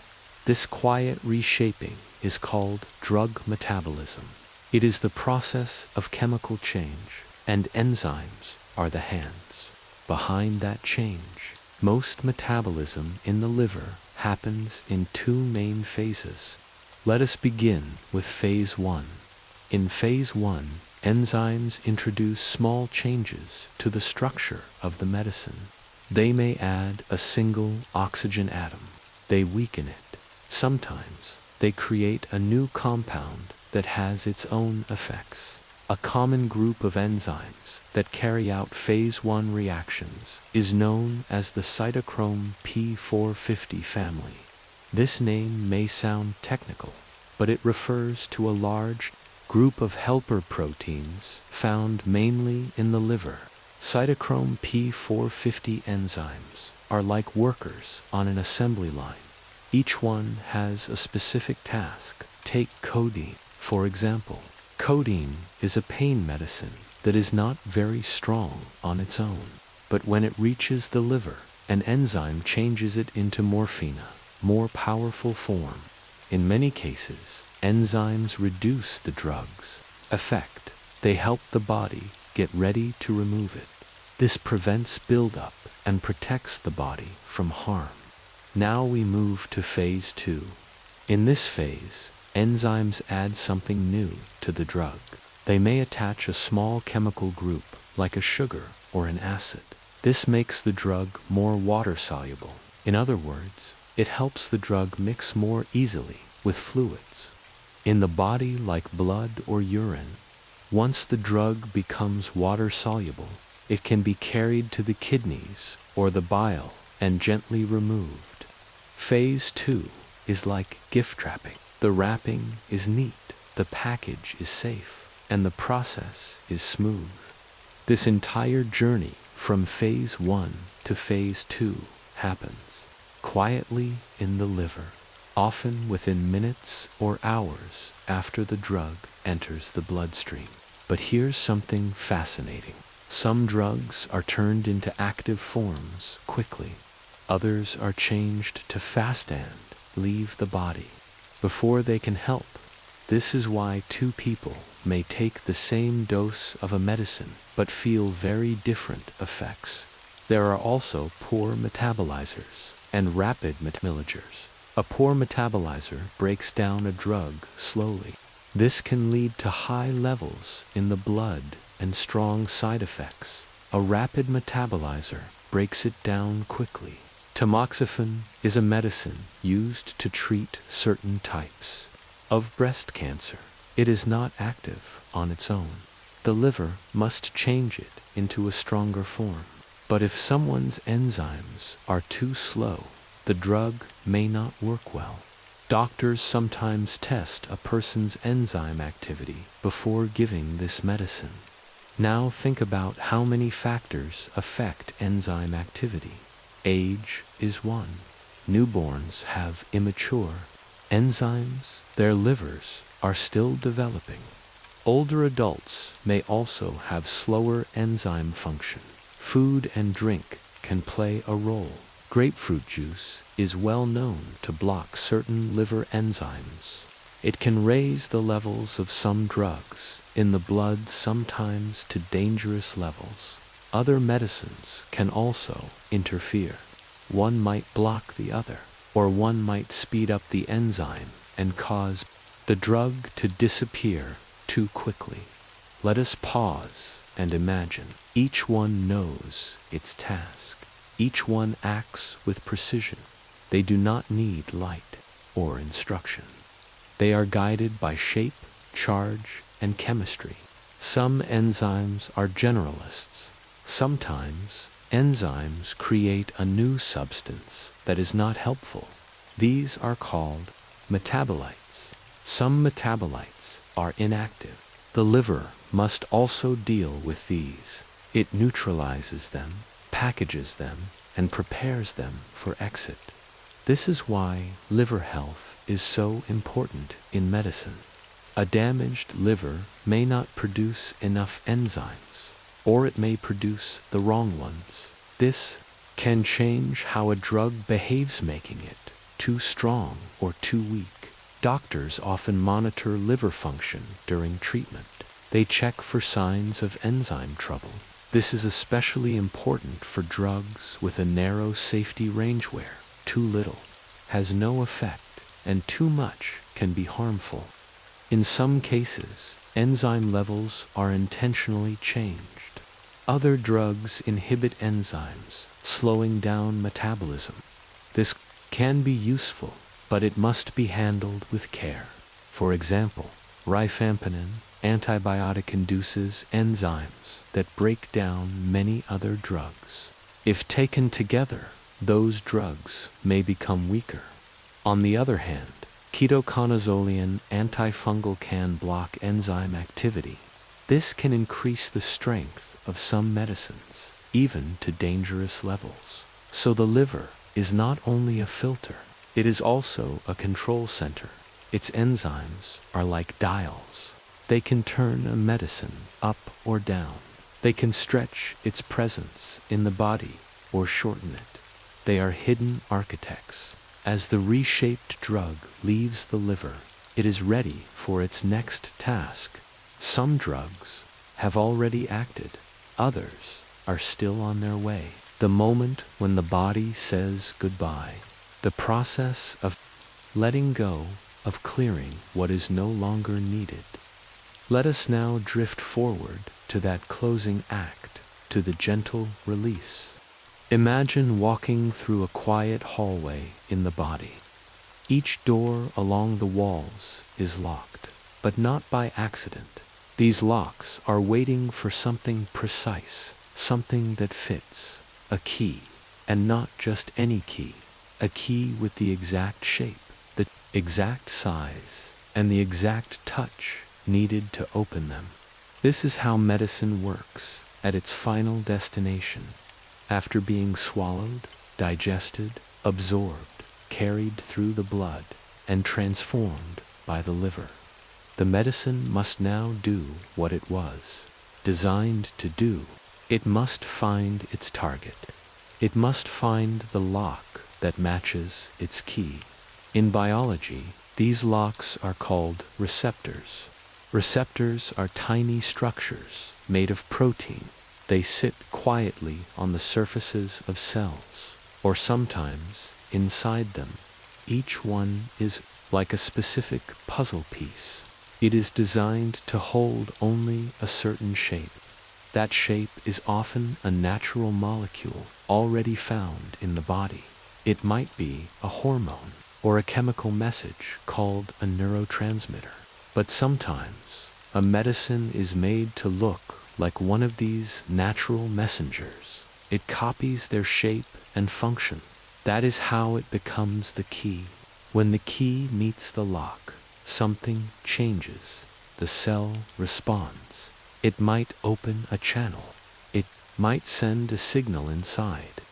This quiet reshaping is called drug metabolism. It is the process of chemical change, and enzymes are the hands behind that change. Most metabolism in the liver happens in two main phases. Let us begin with phase 1. In phase 1, enzymes introduce small changes to the structure of the medicine. They may add a single oxygen atom. They weaken it. Sometimes they create a new compound that has its own effects. A common group of enzymes that carry out phase 1 reactions is known as the cytochrome P450 family. This name may sound technical, but it refers to a large group of helper proteins found mainly in the liver. Cytochrome P450 enzymes are like workers on an assembly line. Each one has a specific task. Take codeine, for example. Codeine is a pain medicine that is not very strong on its own, but when it reaches the liver, an enzyme changes it into morphine. more powerful form. In many cases, enzymes reduce the drug's effect. They help the body get ready to remove it. This prevents buildup and protects the body from harm. Now we move to phase 2. In this phase, enzymes add something new to the drug. They may attach a small chemical group, like a sugar or an acid. This makes the drug more water-soluble. In other words, it helps the drug mix more easily with fluids. In the body, like blood or urine, once the drug becomes water-soluble, it can be carried to the kidneys or the bile and gently removed. Phase 2 is like gift wrapping. The wrapping is neat, the package is safe, and the process is smooth. This entire journey from phase 1 to phase 2 happens quietly in the liver, often within minutes or hours after the drug enters the bloodstream. But here's something fascinating. Some drugs are turned into active forms quickly. Others are changed to fast and leave the body before they can help. This is why two people may take the same dose of a medicine but feel very different effects. There are also poor metabolizers and rapid metabolizers. A poor metabolizer breaks down a drug slowly. This can lead to high levels in the blood and strong side effects. A rapid metabolizer breaks it down quickly. Tamoxifen is a medicine used to treat certain types of breast cancer. It is not active on its own. The liver must change it into a stronger form. But if someone's enzymes are too slow, the drug may not work well. Doctors sometimes test a person's enzyme activity before giving this medicine. Now think about how many factors affect enzyme activity. Age is one. Newborns have immature enzymes. Their livers are still developing. Older adults may also have slower enzyme function. Food and drink can play a role. Grapefruit juice is well known to block certain liver enzymes. It can raise the levels of some drugs in the blood, sometimes to dangerous levels. Other medicines can also interfere. One might block the other, or one might speed up the enzyme and cause the drug to disappear too quickly. Let us pause and imagine. Each one knows its task. Each one acts with precision. They do not need light or instruction. They are guided by shape, charge, and chemistry. Some enzymes are generalists. Sometimes enzymes create a new substance that is not helpful. These are called metabolites. Some metabolites are inactive. The liver must also deal with these. It neutralizes them, packages them, and prepares them for exit. This is why liver health is so important in medicine. A damaged liver may not produce enough enzymes, or it may produce the wrong ones. This can change how a drug behaves, making it too strong or too weak. Doctors often monitor liver function during treatment. They check for signs of enzyme trouble. This is especially important for drugs with a narrow safety range where too little has no effect and too much can be harmful. In some cases, enzyme levels are intentionally changed. Other drugs inhibit enzymes, slowing down metabolism. This can be useful, but it must be handled with care. For example, rifampicin antibiotic induces enzymes that break down many other drugs. If taken together, those drugs may become weaker. On the other hand, ketoconazole antifungal can block enzyme activity. This can increase the strength of some medicines, even to dangerous levels. So the liver is not only a filter, it is also a control center. Its enzymes are like dials. They can turn a medicine up or down. They can stretch its presence in the body or shorten it. They are hidden architects. As the reshaped drug leaves the liver, it is ready for its next task. Some drugs have already acted, others are still on their way. The moment when the body says goodbye, the process of letting go, of clearing what is no longer needed. Let us now drift forward to that closing act, to the gentle release. Imagine walking through a quiet hallway in the body. Each door along the walls is locked, but not by accident. These locks are waiting for something precise, something that fits, a key, and not just any key, a key with the exact shape, the exact size, and the exact touch needed to open them. This is how medicine works at its final destination. After being swallowed, digested, absorbed, carried through the blood, and transformed by the liver, the medicine must now do what it was designed to do. It must find its target. It must find the lock that matches its key. In biology, these locks are called receptors. Receptors are tiny structures made of protein. They sit quietly on the surfaces of cells, or sometimes inside them. Each one is like a specific puzzle piece. It is designed to hold only a certain shape. That shape is often a natural molecule already found in the body. It might be a hormone or a chemical message called a neurotransmitter. But sometimes a medicine is made to look like one of these natural messengers. It copies their shape and function. That is how it becomes the key. When the key meets the lock, something changes. The cell responds. It might open a channel. It might send a signal inside.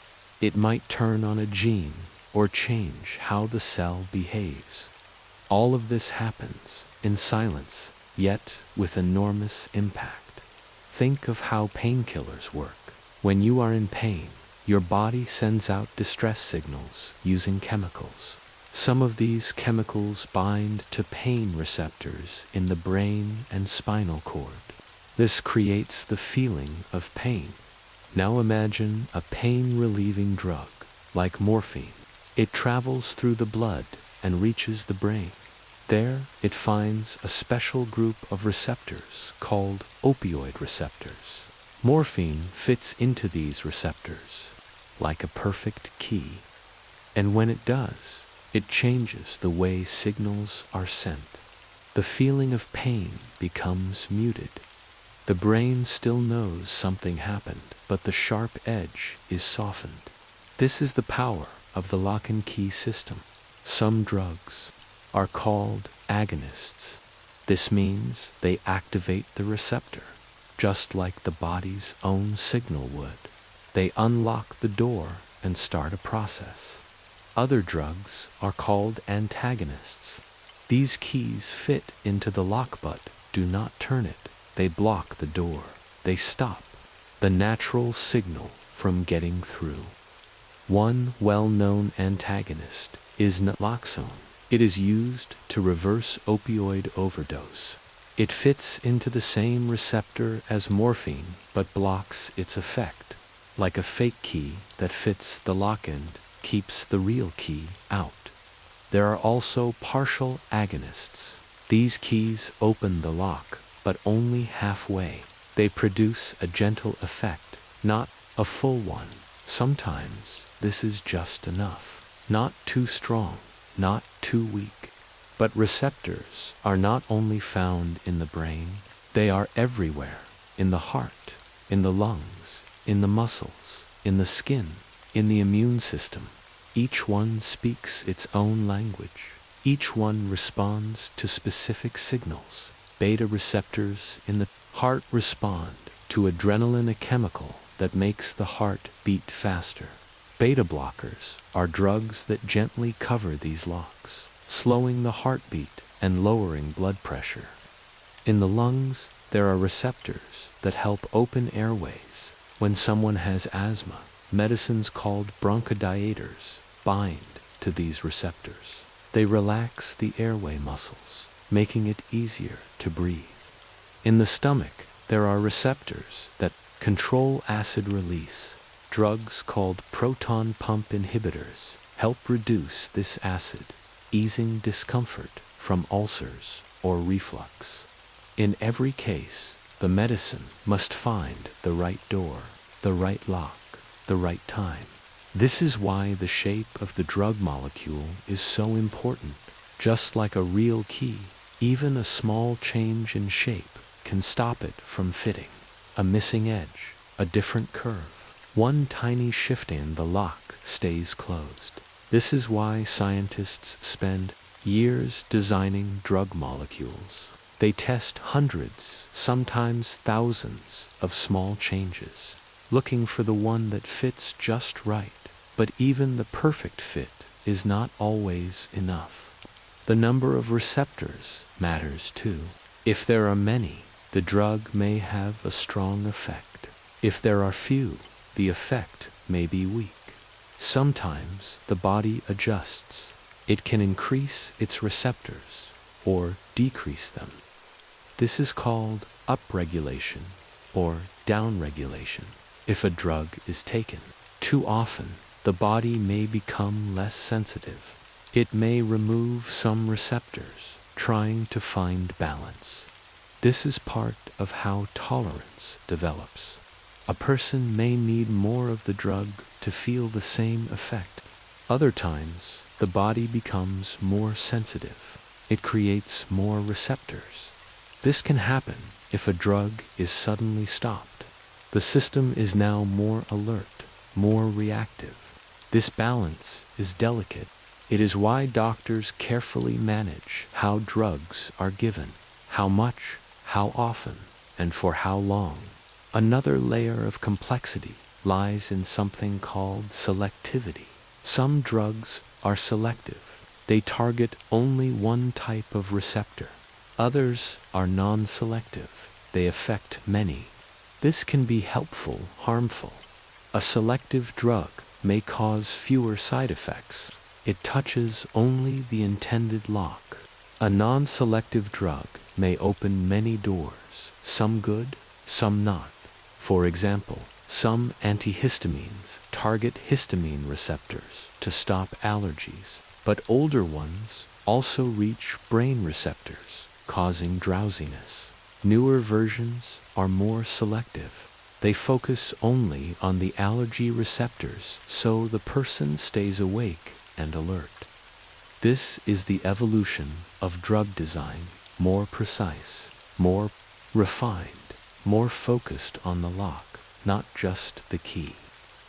It might turn on a gene or change how the cell behaves. All of this happens in silence, yet with enormous impact. Think of how painkillers work. When you are in pain, your body sends out distress signals using chemicals. Some of these chemicals bind to pain receptors in the brain and spinal cord. This creates the feeling of pain. Now imagine a pain-relieving drug, like morphine. It travels through the blood and reaches the brain. There, it finds a special group of receptors called opioid receptors. Morphine fits into these receptors like a perfect key. And when it does, it changes the way signals are sent. The feeling of pain becomes muted. The brain still knows something happened, but the sharp edge is softened. This is the power of the lock and key system. Some drugs are called agonists. This means they activate the receptor, just like the body's own signal would. They unlock the door and start a process. Other drugs are called antagonists. These keys fit into the lock but do not turn it. They block the door. They stop the natural signal from getting through. One well-known antagonist is naloxone. It is used to reverse opioid overdose. It fits into the same receptor as morphine but blocks its effect. Like a fake key that fits the lock end, keeps the real key out. There are also partial agonists. These keys open the lock, but only halfway. They produce a gentle effect, not a full one. Sometimes this is just enough. Not too strong, not too weak. But receptors are not only found in the brain, they are everywhere. In the heart, in the lungs, in the muscles, in the skin, in the immune system. Each one speaks its own language. Each one responds to specific signals. Beta receptors in the heart respond to adrenaline, a chemical that makes the heart beat faster. Beta blockers are drugs that gently cover these locks, slowing the heartbeat and lowering blood pressure. In the lungs, there are receptors that help open airways. When someone has asthma, medicines called bronchodilators bind to these receptors. They relax the airway muscles, making it easier to breathe. In the stomach, there are receptors that control acid release. Drugs called proton pump inhibitors help reduce this acid, easing discomfort from ulcers or reflux. In every case, the medicine must find the right door, the right lock, the right time. This is why the shape of the drug molecule is so important. Just like a real key, even a small change in shape can stop it from fitting. A missing edge, a different curve, one tiny shift in the lock stays closed. This is why scientists spend years designing drug molecules. They test hundreds, sometimes thousands, of small changes, looking for the one that fits just right. But even the perfect fit is not always enough. The number of receptors matters too. If there are many, the drug may have a strong effect. If there are few, the effect may be weak. Sometimes the body adjusts. It can increase its receptors or decrease them. This is called upregulation or downregulation. If a drug is taken too often, the body may become less sensitive. It may remove some receptors, trying to find balance. This is part of how tolerance develops. A person may need more of the drug to feel the same effect. Other times, the body becomes more sensitive. It creates more receptors. This can happen if a drug is suddenly stopped. The system is now more alert, more reactive. This balance is delicate. It is why doctors carefully manage how drugs are given, how much, how often, and for how long. Another layer of complexity lies in something called selectivity. Some drugs are selective. They target only one type of receptor. Others are non-selective. They affect many. This can be helpful, harmful. A selective drug may cause fewer side effects. It touches only the intended lock. A non-selective drug may open many doors, some good, some not. For example, some antihistamines target histamine receptors to stop allergies, but older ones also reach brain receptors, causing drowsiness. Newer versions are more selective. They focus only on the allergy receptors so the person stays awake and alert. This is the evolution of drug design, more precise, more refined, more focused on the lock, not just the key.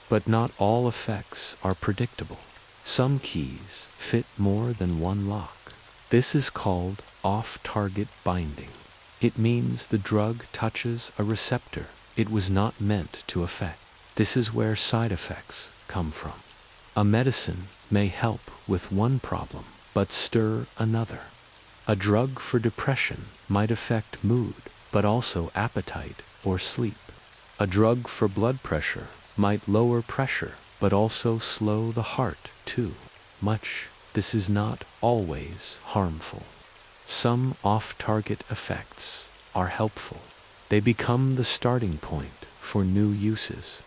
But not all effects are predictable. Some keys fit more than one lock. This is called off-target binding. It means the drug touches a receptor it was not meant to affect. This is where side effects come from. A medicine may help with one problem, but stir another. A drug for depression might affect mood, but also appetite or sleep. A drug for blood pressure might lower pressure, but also slow the heart too much. This is not always harmful. Some off-target effects are helpful. They become the starting point for new uses.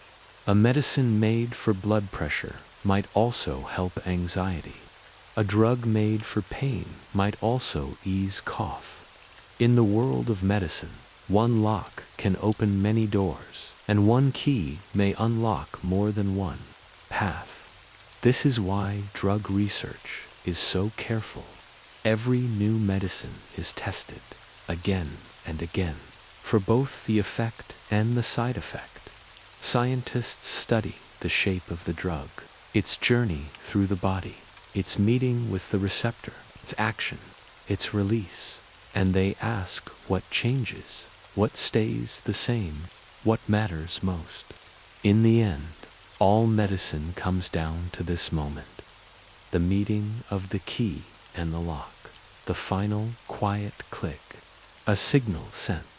A medicine made for blood pressure might also help anxiety. A drug made for pain might also ease cough. In the world of medicine, one lock can open many doors, and one key may unlock more than one path. This is why drug research is so careful. Every new medicine is tested again and again for both the effect and the side effect. Scientists study the shape of the drug, its journey through the body, its meeting with the receptor, its action, its release, and they ask what changes, what stays the same, what matters most. In the end, all medicine comes down to this moment, the meeting of the key and the lock, the final quiet click, a signal sent,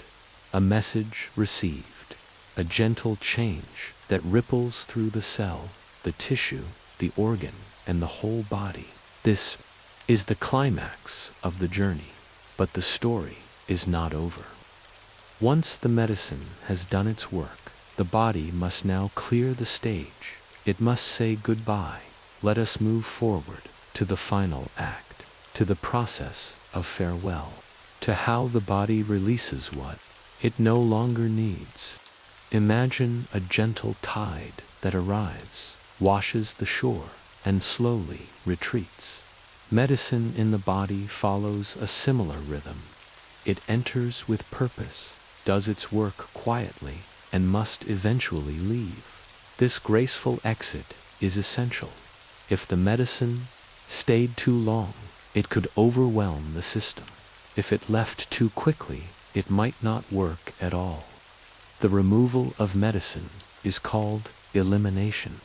a message received, a gentle change that ripples through the cell, the tissue, the organ, and the whole body. This is the climax of the journey, but the story is not over. Once the medicine has done its work, the body must now clear the stage. It must say goodbye. Let us move forward to the final act, to the process of farewell, to how the body releases what it no longer needs. Imagine a gentle tide that arrives, washes the shore, and slowly retreats. Medicine in the body follows a similar rhythm. It enters with purpose, does its work quietly, and must eventually leave. This graceful exit is essential. If the medicine stayed too long, it could overwhelm the system. If it left too quickly, it might not work at all. The removal of medicine is called elimination.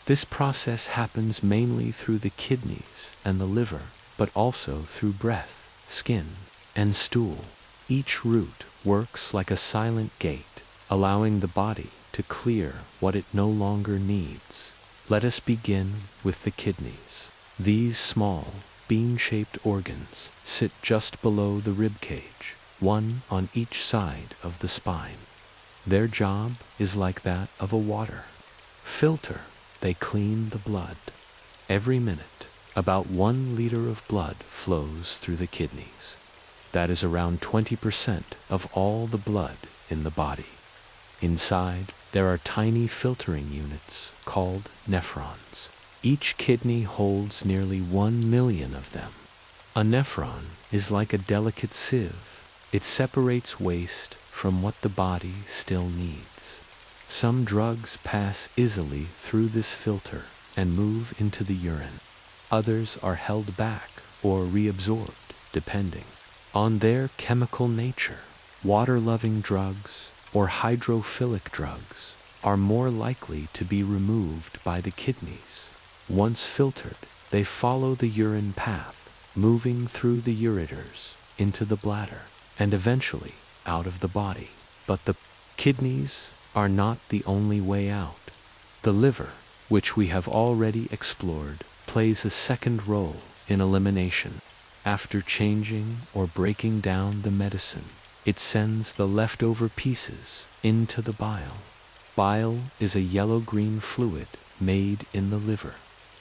This process happens mainly through the kidneys and the liver, but also through breath, skin, and stool. Each route works like a silent gate, allowing the body to clear what it no longer needs. Let us begin with the kidneys. These small, bean-shaped organs sit just below the rib cage, one on each side of the spine. Their job is like that of a water filter. They clean the blood. Every minute, about 1 liter of blood flows through the kidneys. That is around 20% of all the blood in the body. Inside, there are tiny filtering units called nephrons. Each kidney holds nearly 1 million of them. A nephron is like a delicate sieve. It separates waste from what the body still needs. Some drugs pass easily through this filter and move into the urine. Others are held back or reabsorbed, depending on their chemical nature. Water-loving drugs or hydrophilic drugs are more likely to be removed by the kidneys. Once filtered, they follow the urine path, moving through the ureters into the bladder and eventually out of the body. But the kidneys are not the only way out. The liver, which we have already explored, plays a second role in elimination. After changing or breaking down the medicine, it sends the leftover pieces into the bile. Bile is a yellow-green fluid made in the liver.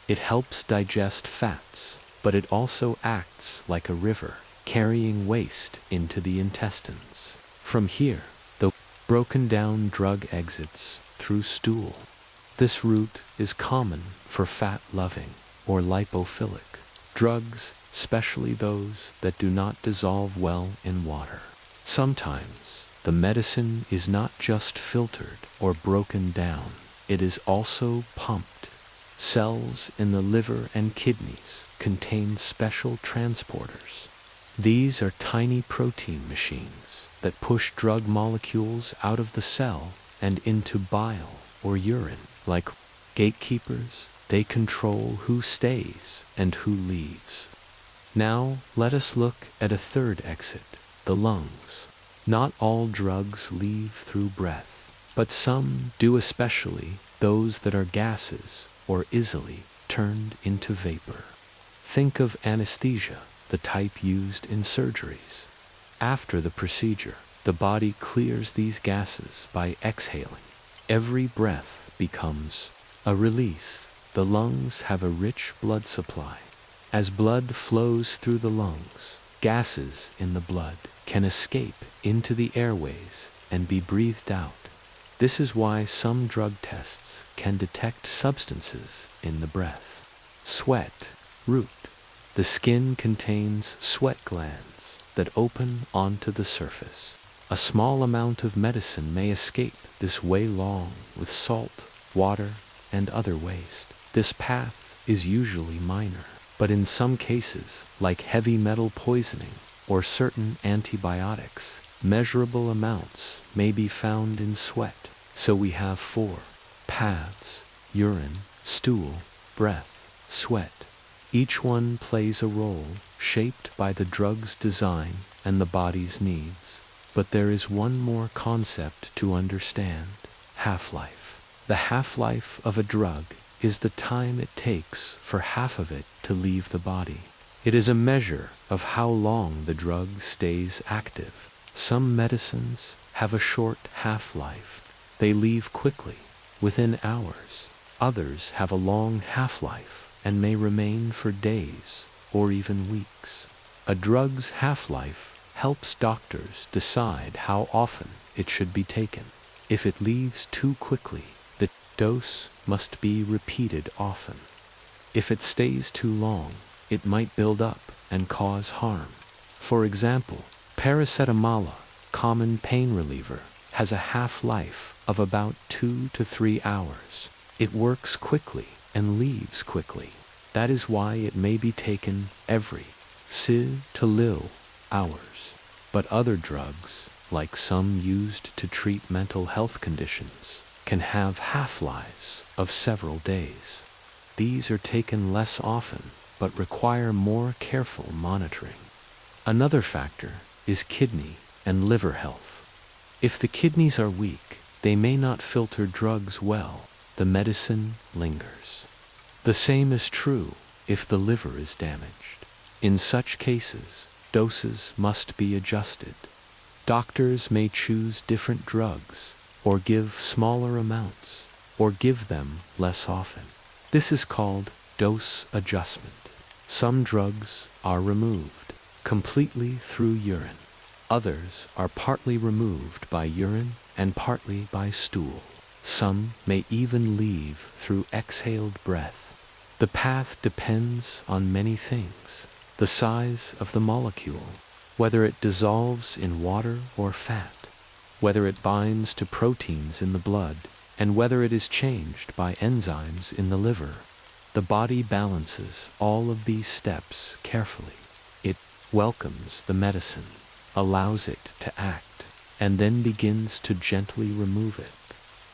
It helps digest fats, but it also acts like a river, carrying waste into the intestines. From here, the broken down drug exits through stool. This route is common for fat-loving or lipophilic drugs, especially those that do not dissolve well in water. Sometimes, the medicine is not just filtered or broken down, it is also pumped. Cells in the liver and kidneys contain special transporters. These are tiny protein machines that push drug molecules out of the cell and into bile or urine. Like gatekeepers, they control who stays and who leaves. Now, let us look at a third exit, the lungs. Not all drugs leave through breath, but some do, especially those that are gases or easily turned into vapor. Think of anesthesia, the type used in surgeries. After the procedure, the body clears these gases by exhaling. Every breath becomes a release. The lungs have a rich blood supply. As blood flows through the lungs, gases in the blood can escape into the airways and be breathed out. This is why some drug tests can detect substances in the breath. Sweat, root. The skin contains sweat glands that open onto the surface. A small amount of medicine may escape this way along with salt, water, and other waste. This path is usually minor, but in some cases, like heavy metal poisoning or certain antibiotics, measurable amounts may be found in sweat. So we have 4 paths: urine, stool, breath, sweat. Each one plays a role shaped by the drug's design and the body's needs. But there is one more concept to understand: half-life. The half-life of a drug is the time it takes for half of it to leave the body. It is a measure of how long the drug stays active. Some medicines have a short half-life. They leave quickly, within hours. Others have a long half-life and may remain for days or even weeks. A drug's half-life helps doctors decide how often it should be taken. If it leaves too quickly, the dose must be repeated often. If it stays too long, it might build up and cause harm. For example, paracetamol, common pain reliever, has a half-life of about 2 to 3 hours. It works quickly and leaves quickly. That is why it may be taken every 6 to 8 hours. But other drugs, like some used to treat mental health conditions, can have half-lives of several days. These are taken less often, but require more careful monitoring. Another factor is kidney and liver health. If the kidneys are weak, they may not filter drugs well. The medicine lingers. The same is true if the liver is damaged. In such cases, doses must be adjusted. Doctors may choose different drugs, or give smaller amounts, or give them less often. This is called dose adjustment. Some drugs are removed completely through urine. Others are partly removed by urine and partly by stool. Some may even leave through exhaled breath. The path depends on many things: the size of the molecule, whether it dissolves in water or fat, whether it binds to proteins in the blood, and whether it is changed by enzymes in the liver. The body balances all of these steps carefully. It welcomes the medicine, allows it to act, and then begins to gently remove it.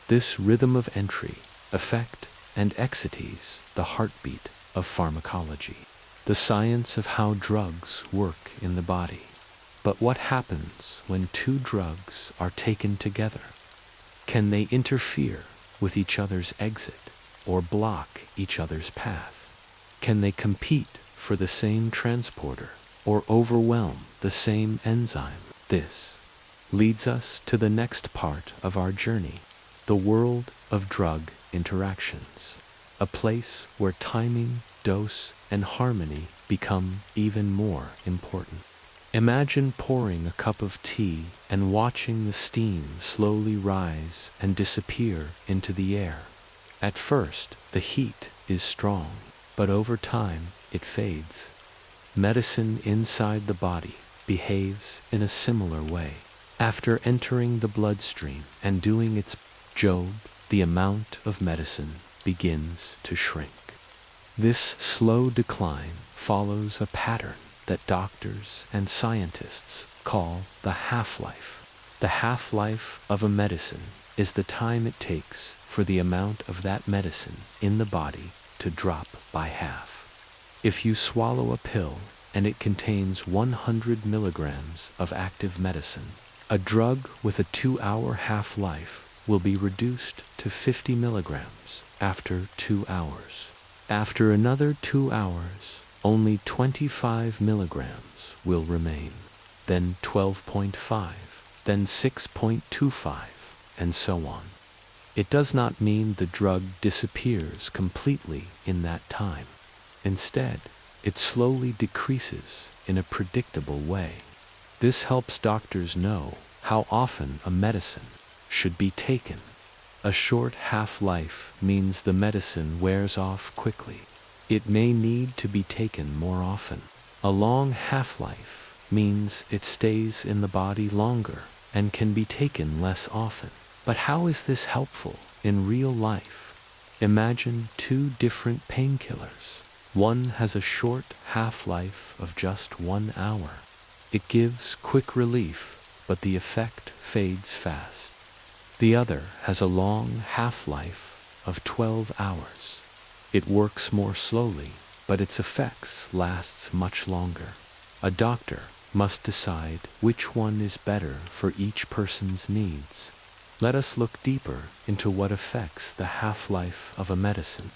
This rhythm of entry, effect, and excites the heartbeat of pharmacology, the science of how drugs work in the body. But what happens when two drugs are taken together? Can they interfere with each other's exit or block each other's path? Can they compete for the same transporter or overwhelm the same enzyme? This leads us to the next part of our journey, the world of drug interactions, a place where timing, dose, and harmony become even more important. Imagine pouring a cup of tea and watching the steam slowly rise and disappear into the air. At first, the heat is strong, but over time, it fades. Medicine inside the body behaves in a similar way. After entering the bloodstream and doing its job, the amount of medicine begins to shrink. This slow decline follows a pattern that doctors and scientists call the half-life. The half-life of a medicine is the time it takes for the amount of that medicine in the body to drop by half. If you swallow a pill and it contains 100 milligrams of active medicine, a drug with a 2-hour half-life will be reduced to 50 milligrams after 2 hours. After another 2 hours, only 25 milligrams will remain, then 12.5, then 6.25, and so on. It does not mean the drug disappears completely in that time. Instead, it slowly decreases in a predictable way. This helps doctors know how often a medicine should be taken. A short half-life means the medicine wears off quickly. It may need to be taken more often. A long half-life means it stays in the body longer and can be taken less often. But how is this helpful in real life? Imagine two different painkillers. One has a short half-life of just 1 hour. It gives quick relief, but the effect fades fast. The other has a long half-life of 12 hours. It works more slowly, but its effects lasts much longer. A doctor must decide which one is better for each person's needs. Let us look deeper into what affects the half-life of a medicine.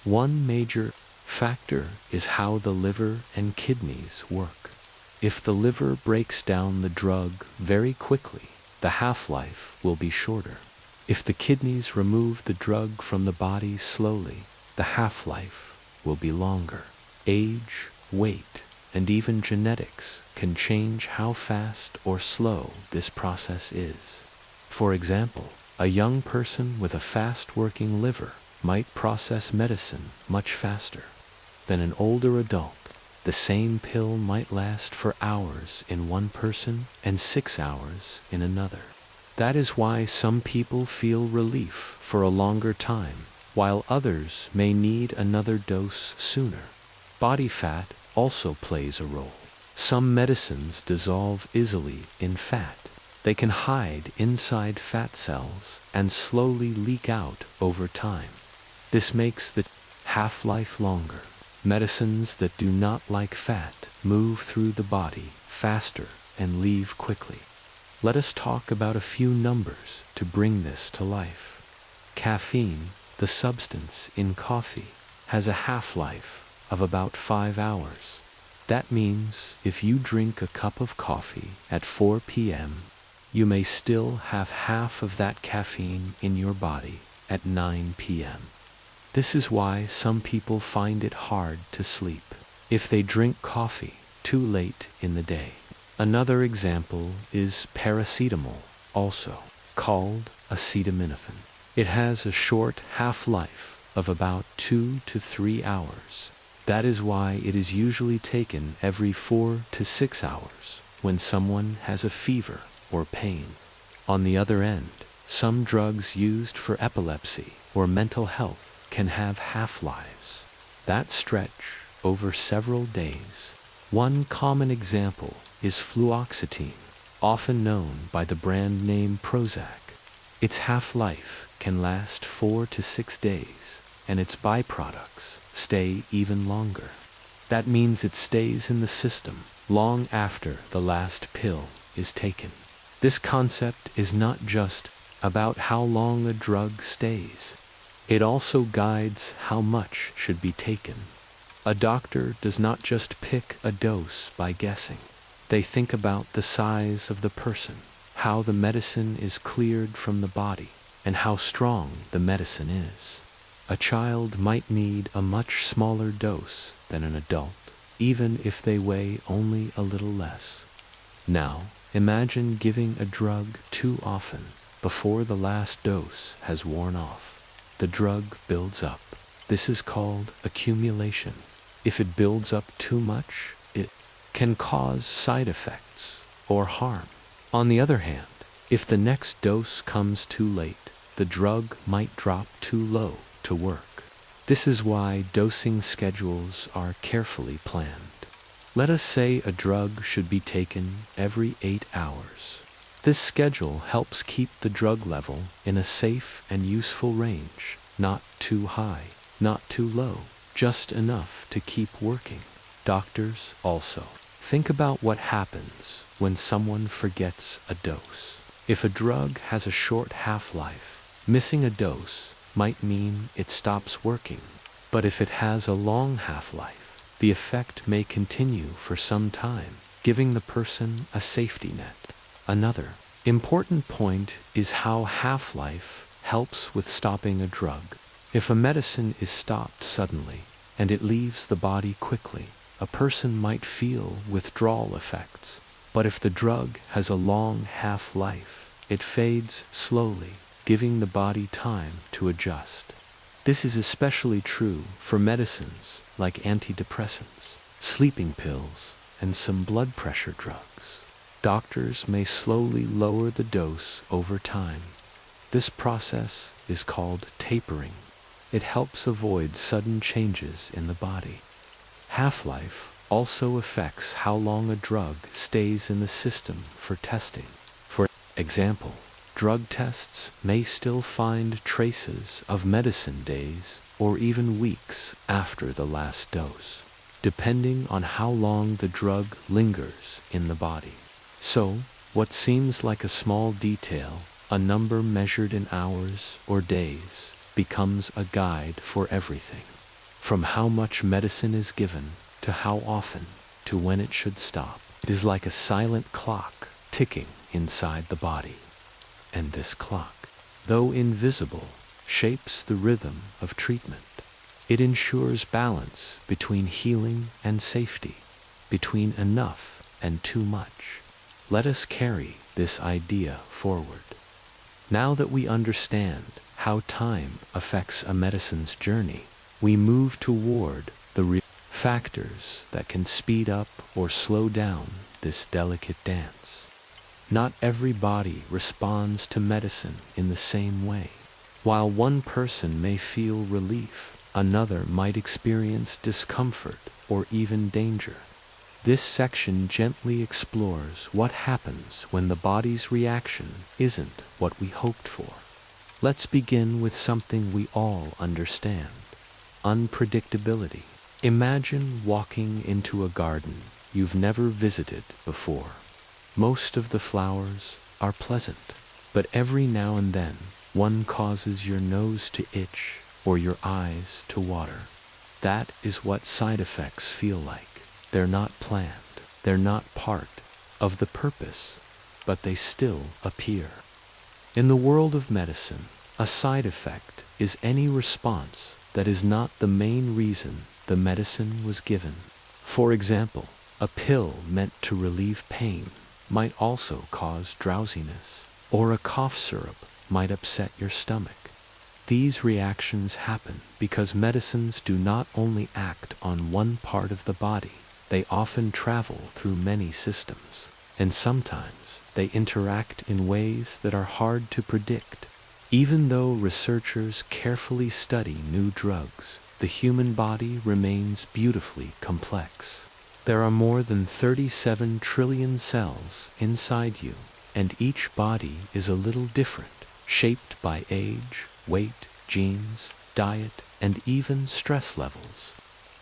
One major factor is how the liver and kidneys work. If the liver breaks down the drug very quickly, the half-life will be shorter. If the kidneys remove the drug from the body slowly, the half-life will be longer. Age, weight, and even genetics can change how fast or slow this process is. For example, a young person with a fast-working liver might process medicine much faster than an older adult. The same pill might last for hours in one person and 6 hours in another. That is why some people feel relief for a longer time, while others may need another dose sooner. Body fat also plays a role. Some medicines dissolve easily in fat. They can hide inside fat cells and slowly leak out over time. This makes the half-life longer. Medicines that do not like fat move through the body faster and leave quickly. Let us talk about a few numbers to bring this to life. Caffeine, the substance in coffee, has a half-life of about 5 hours. That means if you drink a cup of coffee at 4 p.m., you may still have half of that caffeine in your body at 9 p.m. This is why some people find it hard to sleep if they drink coffee too late in the day. Another example is paracetamol, also called acetaminophen. It has a short half-life of about 2 to 3 hours. That is why it is usually taken every 4 to 6 hours when someone has a fever or pain. On the other end, some drugs used for epilepsy or mental health can have half-lives that stretch over several days. One common example is fluoxetine, often known by the brand name Prozac. Its half-life can last 4 to 6 days, and its byproducts stay even longer. That means it stays in the system long after the last pill is taken. This concept is not just about how long a drug stays. It also guides how much should be taken. A doctor does not just pick a dose by guessing. They think about the size of the person, how the medicine is cleared from the body, and how strong the medicine is. A child might need a much smaller dose than an adult, even if they weigh only a little less. Now, imagine giving a drug too often before the last dose has worn off. The drug builds up. This is called accumulation. If it builds up too much, it can cause side effects or harm. On the other hand, if the next dose comes too late, the drug might drop too low to work. This is why dosing schedules are carefully planned. Let us say a drug should be taken every 8 hours. This schedule helps keep the drug level in a safe and useful range, not too high, not too low, just enough to keep working. Doctors also think about what happens when someone forgets a dose. If a drug has a short half-life, missing a dose might mean it stops working. But if it has a long half-life, the effect may continue for some time, giving the person a safety net. Another important point is how half-life helps with stopping a drug. If a medicine is stopped suddenly and it leaves the body quickly, a person might feel withdrawal effects. But if the drug has a long half-life, it fades slowly, giving the body time to adjust. This is especially true for medicines like antidepressants, sleeping pills, and some blood pressure drugs. Doctors may slowly lower the dose over time. This process is called tapering. It helps avoid sudden changes in the body. Half-life also affects how long a drug stays in the system for testing. For example, drug tests may still find traces of medicine days or even weeks after the last dose, depending on how long the drug lingers in the body. So, what seems like a small detail, a number measured in hours or days, becomes a guide for everything. from how much medicine is given, to how often, to when it should stop. It is like a silent clock ticking inside the body. And this clock, though invisible, shapes the rhythm of treatment. It ensures balance between healing and safety, between enough and too much. Let us carry this idea forward. Now that we understand how time affects a medicine's journey, we move toward the factors that can speed up or slow down this delicate dance. Not every body responds to medicine in the same way. While one person may feel relief, another might experience discomfort or even danger. This section gently explores what happens when the body's reaction isn't what we hoped for. Let's begin with something we all understand: unpredictability. Imagine walking into a garden you've never visited before. Most of the flowers are pleasant, but every now and then one causes your nose to itch or your eyes to water. That is what side effects feel like. They're not planned, they're not part of the purpose, but they still appear. In the world of medicine, a side effect is any response that is not the main reason the medicine was given. For example, a pill meant to relieve pain might also cause drowsiness, or a cough syrup might upset your stomach. These reactions happen because medicines do not only act on one part of the body, they often travel through many systems, and sometimes they interact in ways that are hard to predict. Even though researchers carefully study new drugs, the human body remains beautifully complex. There are more than 37 trillion cells inside you, and each body is a little different, shaped by age, weight, genes, diet, and even stress levels.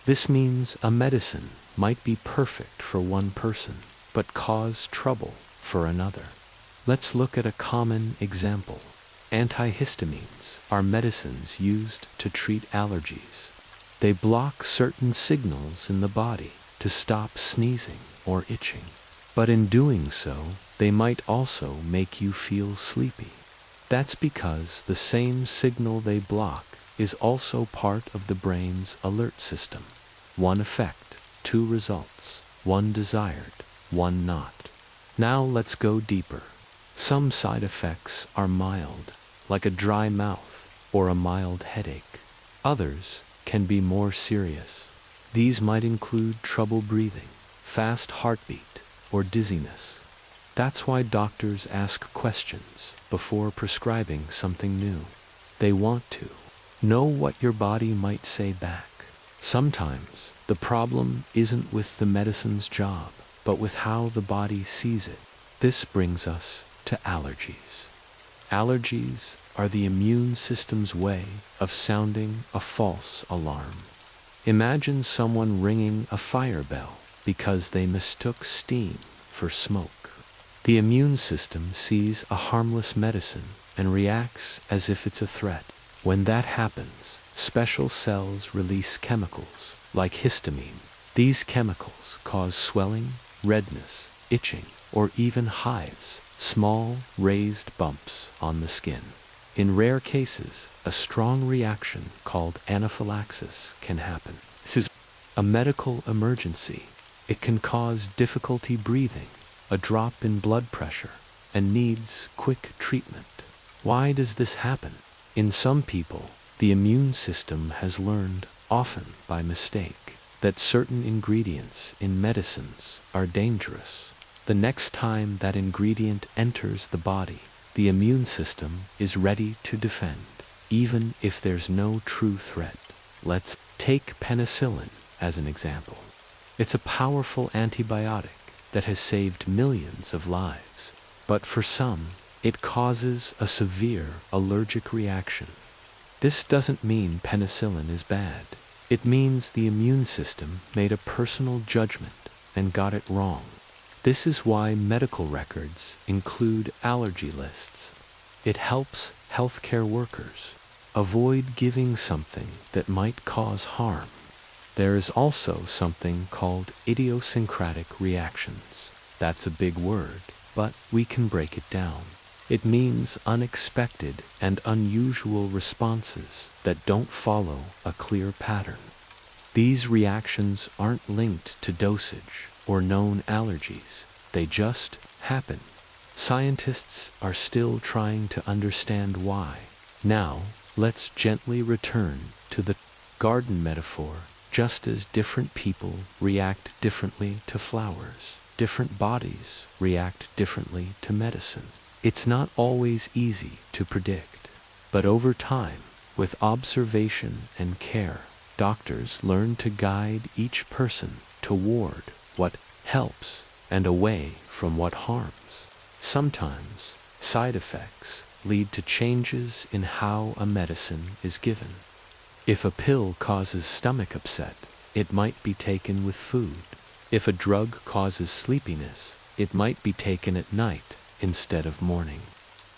This means a medicine might be perfect for one person, but cause trouble for another. Let's look at a common example. Antihistamines are medicines used to treat allergies. They block certain signals in the body to stop sneezing or itching. But in doing so, they might also make you feel sleepy. That's because the same signal they block is also part of the brain's alert system. One effect, two results, one desired, one not. Now let's go deeper. Some side effects are mild, like a dry mouth or a mild headache. Others can be more serious. These might include trouble breathing, fast heartbeat, or dizziness. That's why doctors ask questions before prescribing something new. They want to know what your body might say back. Sometimes the problem isn't with the medicine's job, but with how the body sees it. This brings us to allergies. Allergies are the immune system's way of sounding a false alarm. Imagine someone ringing a fire bell because they mistook steam for smoke. The immune system sees a harmless medicine and reacts as if it's a threat. When that happens, special cells release chemicals like histamine. These chemicals cause swelling, redness, itching, or even hives, small, raised bumps on the skin. In rare cases, a strong reaction called anaphylaxis can happen. This is a medical emergency. It can cause difficulty breathing, a drop in blood pressure, and needs quick treatment. Why does this happen? In some people, the immune system has learned, often by mistake, that certain ingredients in medicines are dangerous. The next time that ingredient enters the body, the immune system is ready to defend, even if there's no true threat. Let's take penicillin as an example. It's a powerful antibiotic that has saved millions of lives, but for some, it causes a severe allergic reaction. This doesn't mean penicillin is bad. It means the immune system made a personal judgment and got it wrong. This is why medical records include allergy lists. It helps healthcare workers Avoid giving something that might cause harm. There is also something called idiosyncratic reactions. That's a big word, but we can break it down. It means unexpected and unusual responses that don't follow a clear pattern. These reactions aren't linked to dosage or known allergies. They just happen. Scientists are still trying to understand why. Now, let's gently return to the garden metaphor. Just as different people react differently to flowers, different bodies react differently to medicine. It's not always easy to predict, but over time, with observation and care, doctors learn to guide each person toward what helps and away from what harms. Sometimes, side effects lead to changes in how a medicine is given. If a pill causes stomach upset, it might be taken with food. If a drug causes sleepiness, it might be taken at night instead of morning.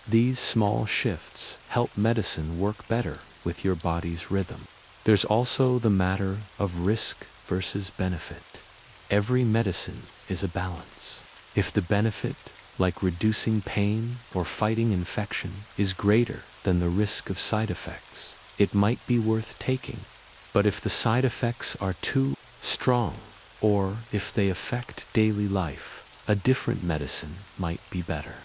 These small shifts help medicine work better with your body's rhythm. There's also the matter of risk versus benefit. Every medicine is a balance. If the benefit, like reducing pain or fighting infection, is greater than the risk of side effects, it might be worth taking. But if the side effects are too strong, or if they affect daily life, a different medicine might be better.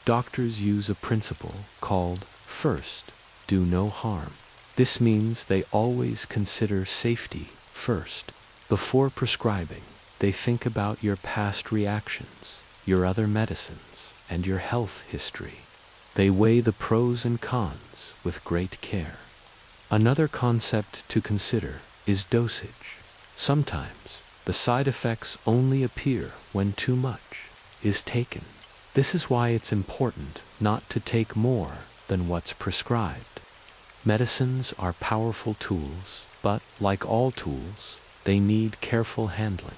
Doctors use a principle called first, do no harm. This means they always consider safety first. Before prescribing, they think about your past reactions, your other medicines, and your health history. They weigh the pros and cons with great care. Another concept to consider is dosage. Sometimes, the side effects only appear when too much is taken. This is why it's important not to take more than what's prescribed. Medicines are powerful tools, but like all tools, they need careful handling.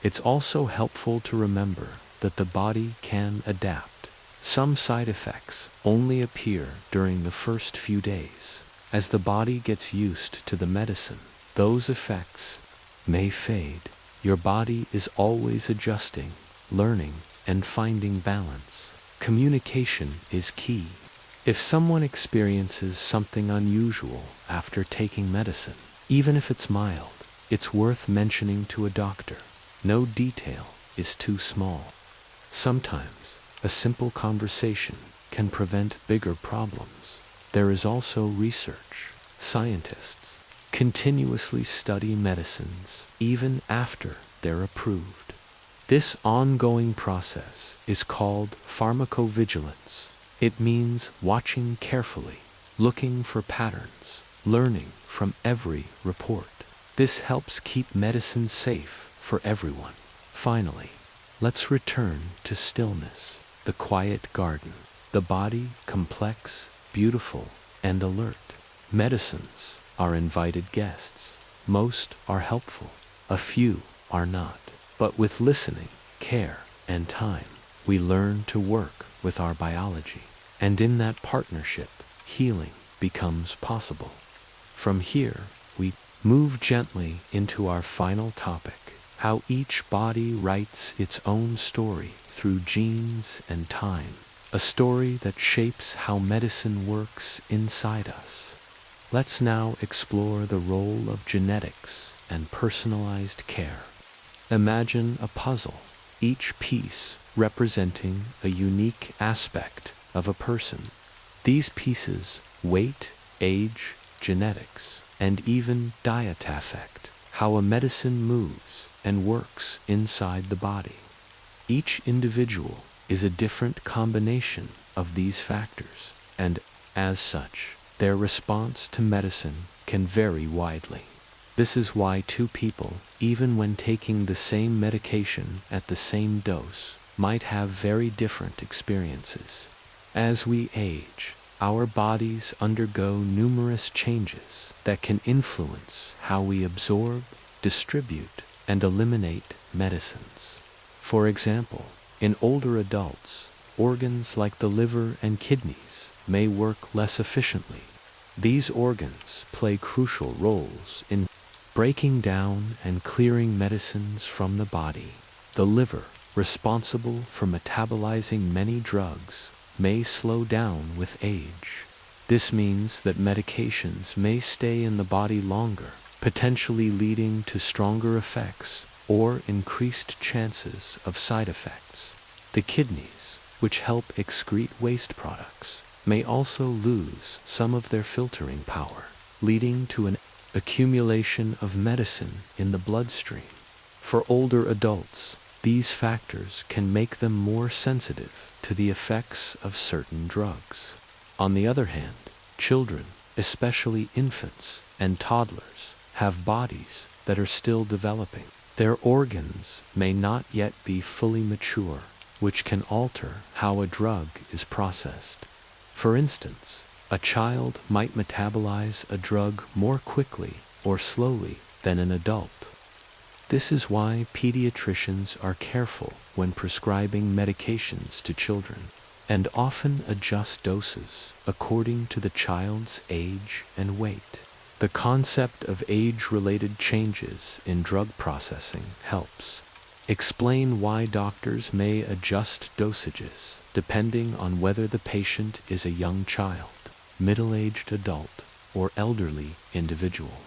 It's also helpful to remember that the body can adapt. Some side effects only appear during the first few days. As the body gets used to the medicine, those effects may fade. Your body is always adjusting, learning, and finding balance. Communication is key. If someone experiences something unusual after taking medicine, even if it's mild, it's worth mentioning to a doctor. No detail is too small. Sometimes, a simple conversation can prevent bigger problems. There is also research. Scientists continuously study medicines even after they're approved. This ongoing process is called pharmacovigilance. It means watching carefully, looking for patterns, learning from every report. This helps keep medicine safe for everyone. Finally, let's return to stillness, the quiet garden. The body, complex, beautiful, and alert. Medicines are invited guests. Most are helpful. A few are not. But with listening, care, and time, we learn to work with our biology. And in that partnership, healing becomes possible. From here, we move gently into our final topic, how each body writes its own story through genes and time. A story that shapes how medicine works inside us. Let's now explore the role of genetics and personalized care. Imagine a puzzle, each piece representing a unique aspect of a person. These pieces, weight, age, genetics, and even diet affect how a medicine moves and works inside the body. Each individual is a different combination of these factors, and as such, their response to medicine can vary widely. This is why two people, even when taking the same medication at the same dose, might have very different experiences. As we age, our bodies undergo numerous changes that can influence how we absorb, distribute, and eliminate medicines. For example, in older adults, organs like the liver and kidneys may work less efficiently. These organs play crucial roles in breaking down and clearing medicines from the body. The liver, responsible for metabolizing many drugs, may slow down with age. This means that medications may stay in the body longer, potentially leading to stronger effects or increased chances of side effects. The kidneys, which help excrete waste products, may also lose some of their filtering power, leading to an accumulation of medicine in the bloodstream. For older adults, these factors can make them more sensitive to the effects of certain drugs. On the other hand, children, especially infants and toddlers, have bodies that are still developing. Their organs may not yet be fully mature, which can alter how a drug is processed. For instance, a child might metabolize a drug more quickly or slowly than an adult. This is why pediatricians are careful when prescribing medications to children, and often adjust doses according to the child's age and weight. The concept of age-related changes in drug processing helps explain why doctors may adjust dosages depending on whether the patient is a young child, middle-aged adult, or elderly individual.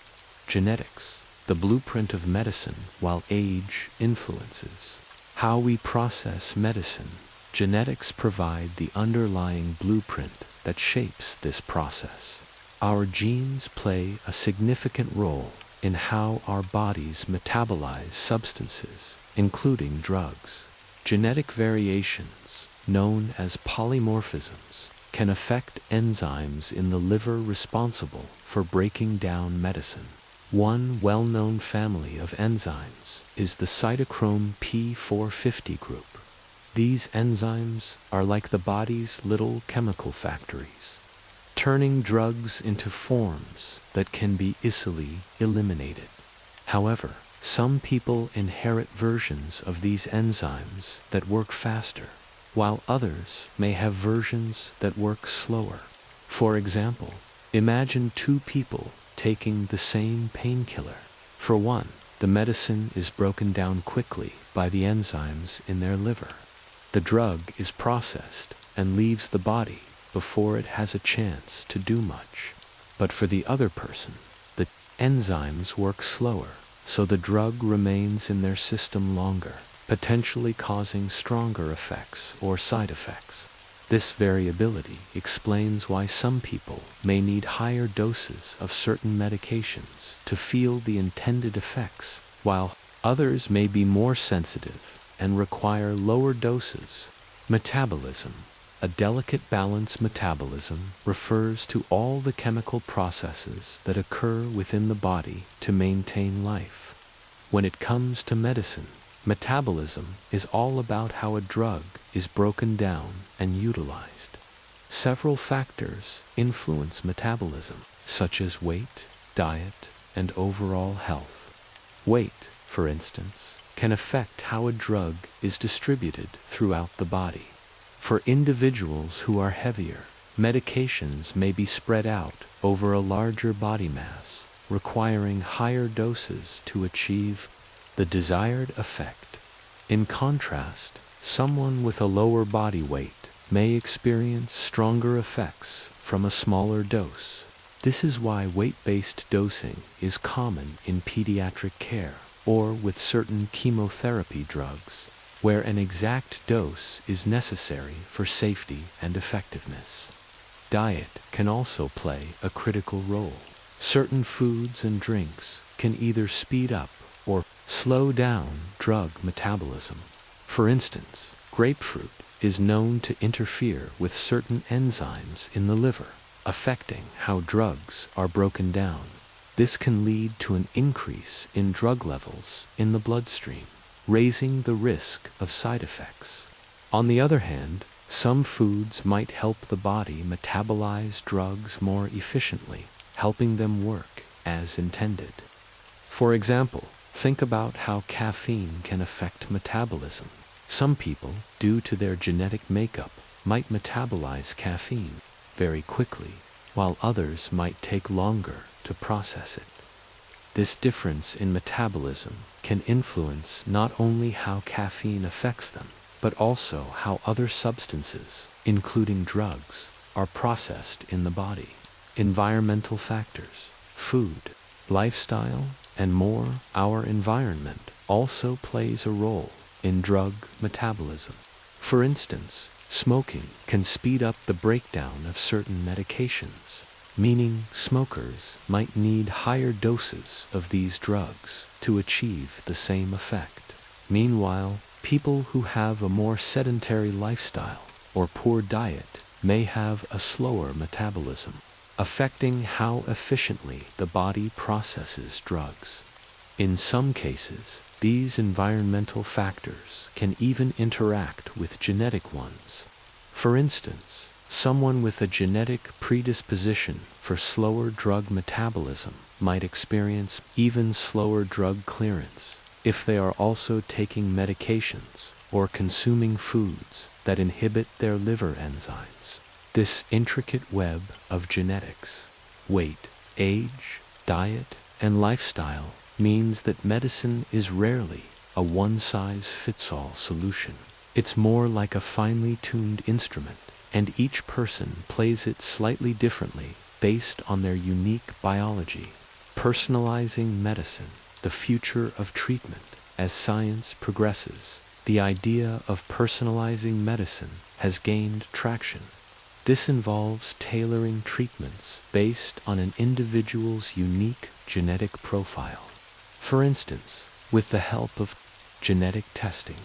Genetics, the blueprint of medicine, while age influences how we process medicine. Genetics provide the underlying blueprint that shapes this process. Our genes play a significant role in how our bodies metabolize substances, including drugs. Genetic variations, known as polymorphisms, can affect enzymes in the liver responsible for breaking down medicine. One well-known family of enzymes is the cytochrome P450 group. These enzymes are like the body's little chemical factories, turning drugs into forms that can be easily eliminated. However, some people inherit versions of these enzymes that work faster, while others may have versions that work slower. For example, imagine two people taking the same painkiller. For one, the medicine is broken down quickly by the enzymes in their liver. The drug is processed and leaves the body before it has a chance to do much. But for the other person, the enzymes work slower, so the drug remains in their system longer, potentially causing stronger effects or side effects. This variability explains why some people may need higher doses of certain medications to feel the intended effects, while others may be more sensitive and require lower doses. Metabolism. A delicate balance. Metabolism refers to all the chemical processes that occur within the body to maintain life. When it comes to medicine, metabolism is all about how a drug is broken down and utilized. Several factors influence metabolism, such as weight, diet, and overall health. Weight, for instance, can affect how a drug is distributed throughout the body. For individuals who are heavier, medications may be spread out over a larger body mass, requiring higher doses to achieve the desired effect. In contrast, someone with a lower body weight may experience stronger effects from a smaller dose. This is why weight-based dosing is common in pediatric care or with certain chemotherapy drugs, where an exact dose is necessary for safety and effectiveness. Diet can also play a critical role. Certain foods and drinks can either speed up or slow down drug metabolism. For instance, grapefruit is known to interfere with certain enzymes in the liver, affecting how drugs are broken down. This can lead to an increase in drug levels in the bloodstream, raising the risk of side effects. On the other hand, some foods might help the body metabolize drugs more efficiently, helping them work as intended. For example, think about how caffeine can affect metabolism. Some people, due to their genetic makeup, might metabolize caffeine very quickly, while others might take longer to process it. This difference in metabolism can influence not only how caffeine affects them, but also how other substances, including drugs, are processed in the body. Environmental factors, food, lifestyle, and more. Our environment also plays a role in drug metabolism. For instance, smoking can speed up the breakdown of certain medications, meaning smokers might need higher doses of these drugs to achieve the same effect. Meanwhile, people who have a more sedentary lifestyle or poor diet may have a slower metabolism, affecting how efficiently the body processes drugs. In some cases, these environmental factors can even interact with genetic ones. For instance, someone with a genetic predisposition for slower drug metabolism might experience even slower drug clearance if they are also taking medications or consuming foods that inhibit their liver enzymes. This intricate web of genetics, weight, age, diet, and lifestyle means that medicine is rarely a one-size-fits-all solution. It's more like a finely tuned instrument, and each person plays it slightly differently based on their unique biology. Personalizing medicine, the future of treatment. As science progresses, the idea of personalizing medicine has gained traction. This involves tailoring treatments based on an individual's unique genetic profile. For instance, with the help of genetic testing,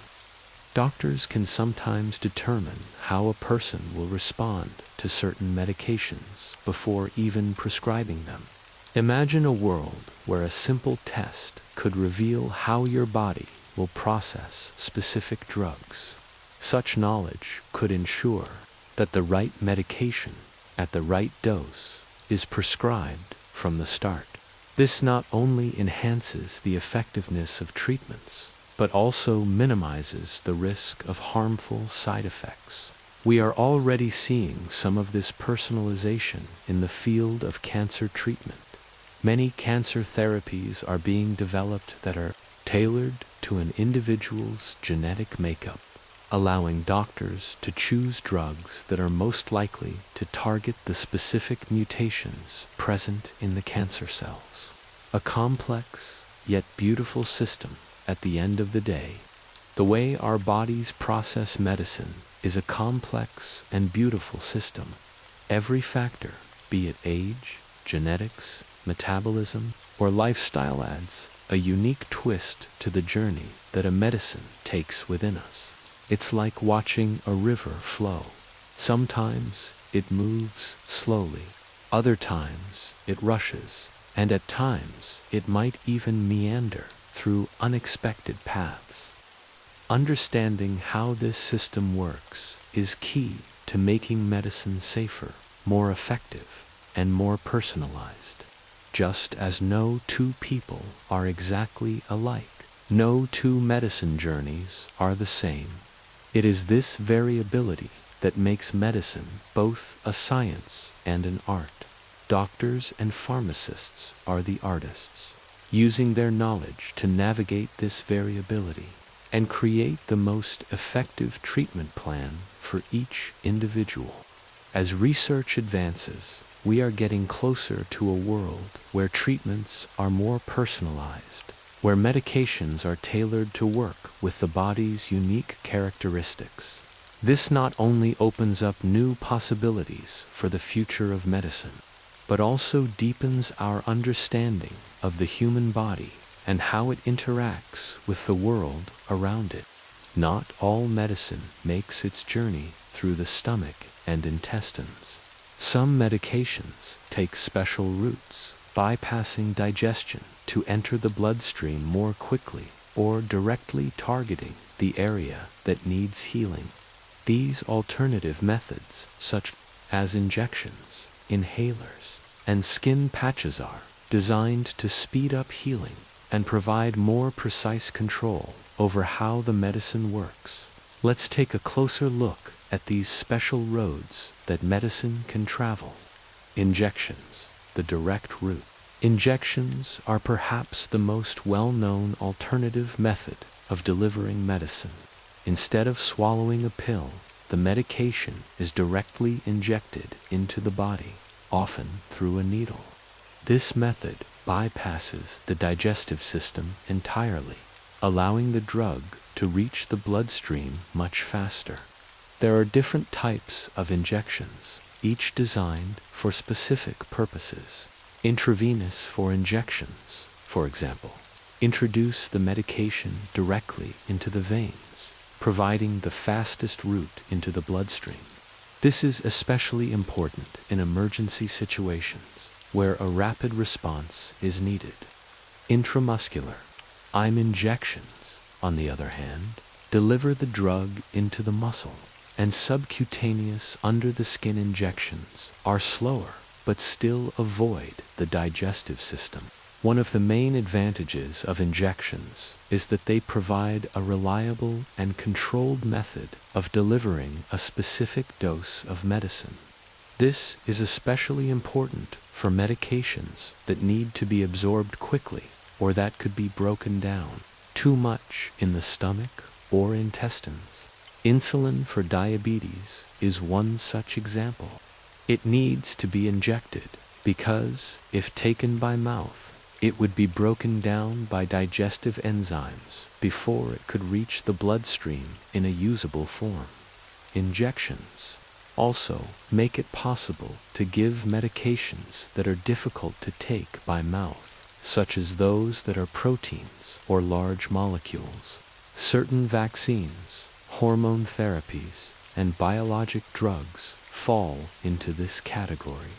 doctors can sometimes determine how a person will respond to certain medications before even prescribing them. Imagine a world where a simple test could reveal how your body will process specific drugs. Such knowledge could ensure that the right medication at the right dose is prescribed from the start. This not only enhances the effectiveness of treatments, but also minimizes the risk of harmful side effects. We are already seeing some of this personalization in the field of cancer treatment. Many cancer therapies are being developed that are tailored to an individual's genetic makeup, allowing doctors to choose drugs that are most likely to target the specific mutations present in the cancer cells. A complex, yet beautiful system at the end of the day. The way our bodies process medicine is a complex and beautiful system. Every factor, be it age, genetics, metabolism, or lifestyle, adds a unique twist to the journey that a medicine takes within us. It's like watching a river flow. Sometimes it moves slowly, other times it rushes, and at times it might even meander through unexpected paths. Understanding how this system works is key to making medicine safer, more effective, and more personalized. Just as no two people are exactly alike, no two medicine journeys are the same. It is this variability that makes medicine both a science and an art. Doctors and pharmacists are the artists, using their knowledge to navigate this variability and create the most effective treatment plan for each individual. As research advances, we are getting closer to a world where treatments are more personalized, where medications are tailored to work with the body's unique characteristics. This not only opens up new possibilities for the future of medicine, but also deepens our understanding of the human body and how it interacts with the world around it. Not all medicine makes its journey through the stomach and intestines. Some medications take special routes, bypassing digestion to enter the bloodstream more quickly or directly targeting the area that needs healing. These alternative methods, such as injections, inhalers, and skin patches, are designed to speed up healing and provide more precise control over how the medicine works. Let's take a closer look at these special roads that medicine can travel. Injections, the direct route. Injections are perhaps the most well-known alternative method of delivering medicine. Instead of swallowing a pill, the medication is directly injected into the body, often through a needle. This method bypasses the digestive system entirely, allowing the drug to reach the bloodstream much faster. There are different types of injections, each designed for specific purposes. Intravenous for injections, for example, introduce the medication directly into the veins, providing the fastest route into the bloodstream. This is especially important in emergency situations where a rapid response is needed. Intramuscular IM injections, on the other hand, deliver the drug into the muscle, and subcutaneous under-the-skin injections are slower but still avoid the digestive system. One of the main advantages of injections is that they provide a reliable and controlled method of delivering a specific dose of medicine. This is especially important for medications that need to be absorbed quickly or that could be broken down too much in the stomach or intestines. Insulin for diabetes is one such example. It needs to be injected because, if taken by mouth, it would be broken down by digestive enzymes before it could reach the bloodstream in a usable form. Injections also make it possible to give medications that are difficult to take by mouth, such as those that are proteins or large molecules. Certain vaccines, hormone therapies, and biologic drugs fall into this category.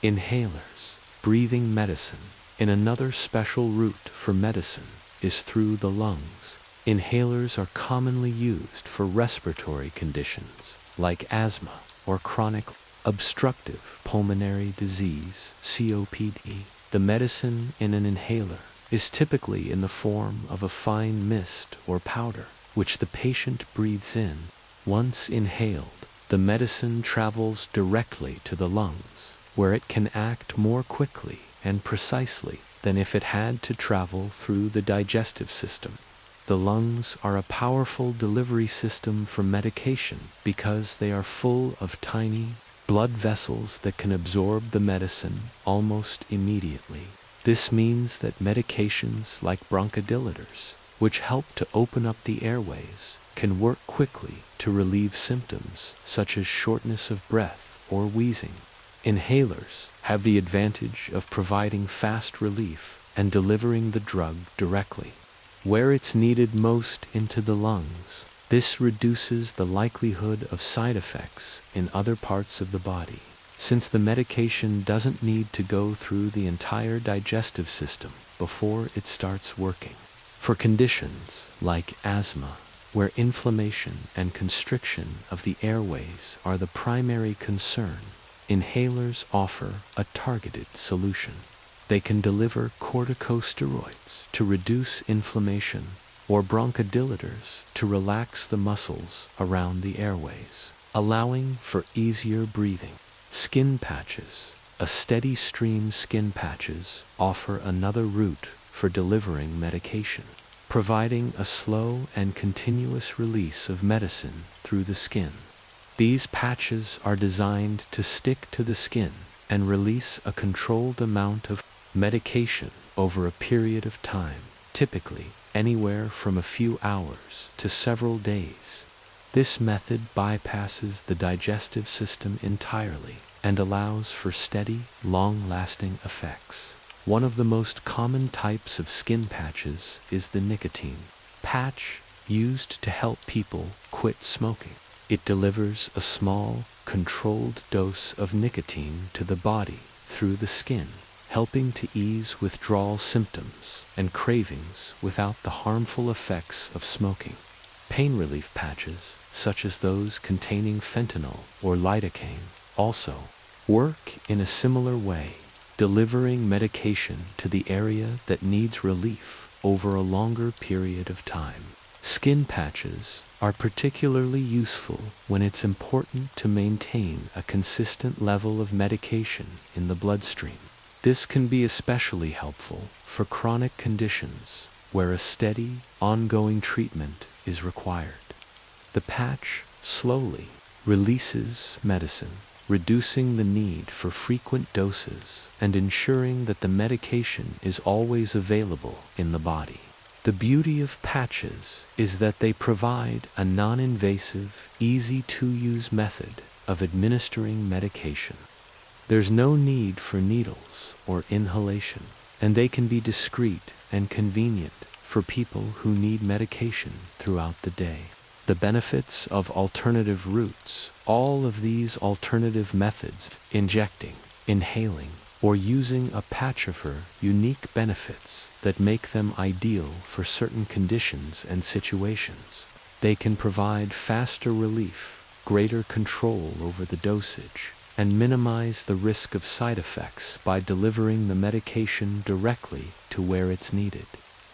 Inhalers, breathing medicine. In another special route for medicine is through the lungs. Inhalers are commonly used for respiratory conditions like asthma or chronic obstructive pulmonary disease, COPD. The medicine in an inhaler is typically in the form of a fine mist or powder, which the patient breathes in. Once inhaled, the medicine travels directly to the lungs, where it can act more quickly and precisely than if it had to travel through the digestive system. The lungs are a powerful delivery system for medication because they are full of tiny blood vessels that can absorb the medicine almost immediately. This means that medications like bronchodilators, which help to open up the airways, can work quickly to relieve symptoms such as shortness of breath or wheezing. Inhalers have the advantage of providing fast relief and delivering the drug directly, where it's needed most, into the lungs. This reduces the likelihood of side effects in other parts of the body, since the medication doesn't need to go through the entire digestive system before it starts working. For conditions like asthma, where inflammation and constriction of the airways are the primary concern, inhalers offer a targeted solution. They can deliver corticosteroids to reduce inflammation or bronchodilators to relax the muscles around the airways, allowing for easier breathing. Skin patches. A steady stream skin patches offer another route for delivering medication, providing a slow and continuous release of medicine through the skin. These patches are designed to stick to the skin and release a controlled amount of medication over a period of time, typically anywhere from a few hours to several days. This method bypasses the digestive system entirely and allows for steady, long-lasting effects. One of the most common types of skin patches is the nicotine patch, used to help people quit smoking. It delivers a small, controlled dose of nicotine to the body through the skin, helping to ease withdrawal symptoms and cravings without the harmful effects of smoking. Pain relief patches, such as those containing fentanyl or lidocaine, also work in a similar way, delivering medication to the area that needs relief over a longer period of time. Skin patches are particularly useful when it's important to maintain a consistent level of medication in the bloodstream. This can be especially helpful for chronic conditions where a steady, ongoing treatment is required. The patch slowly releases medicine, reducing the need for frequent doses and ensuring that the medication is always available in the body. The beauty of patches is that they provide a non-invasive, easy-to-use method of administering medication. There's no need for needles or inhalation, and they can be discreet and convenient for people who need medication throughout the day. The benefits of alternative routes. All of these alternative methods, injecting, inhaling, or using a patch, offer unique benefits that make them ideal for certain conditions and situations. They can provide faster relief, greater control over the dosage, and minimize the risk of side effects by delivering the medication directly to where it's needed.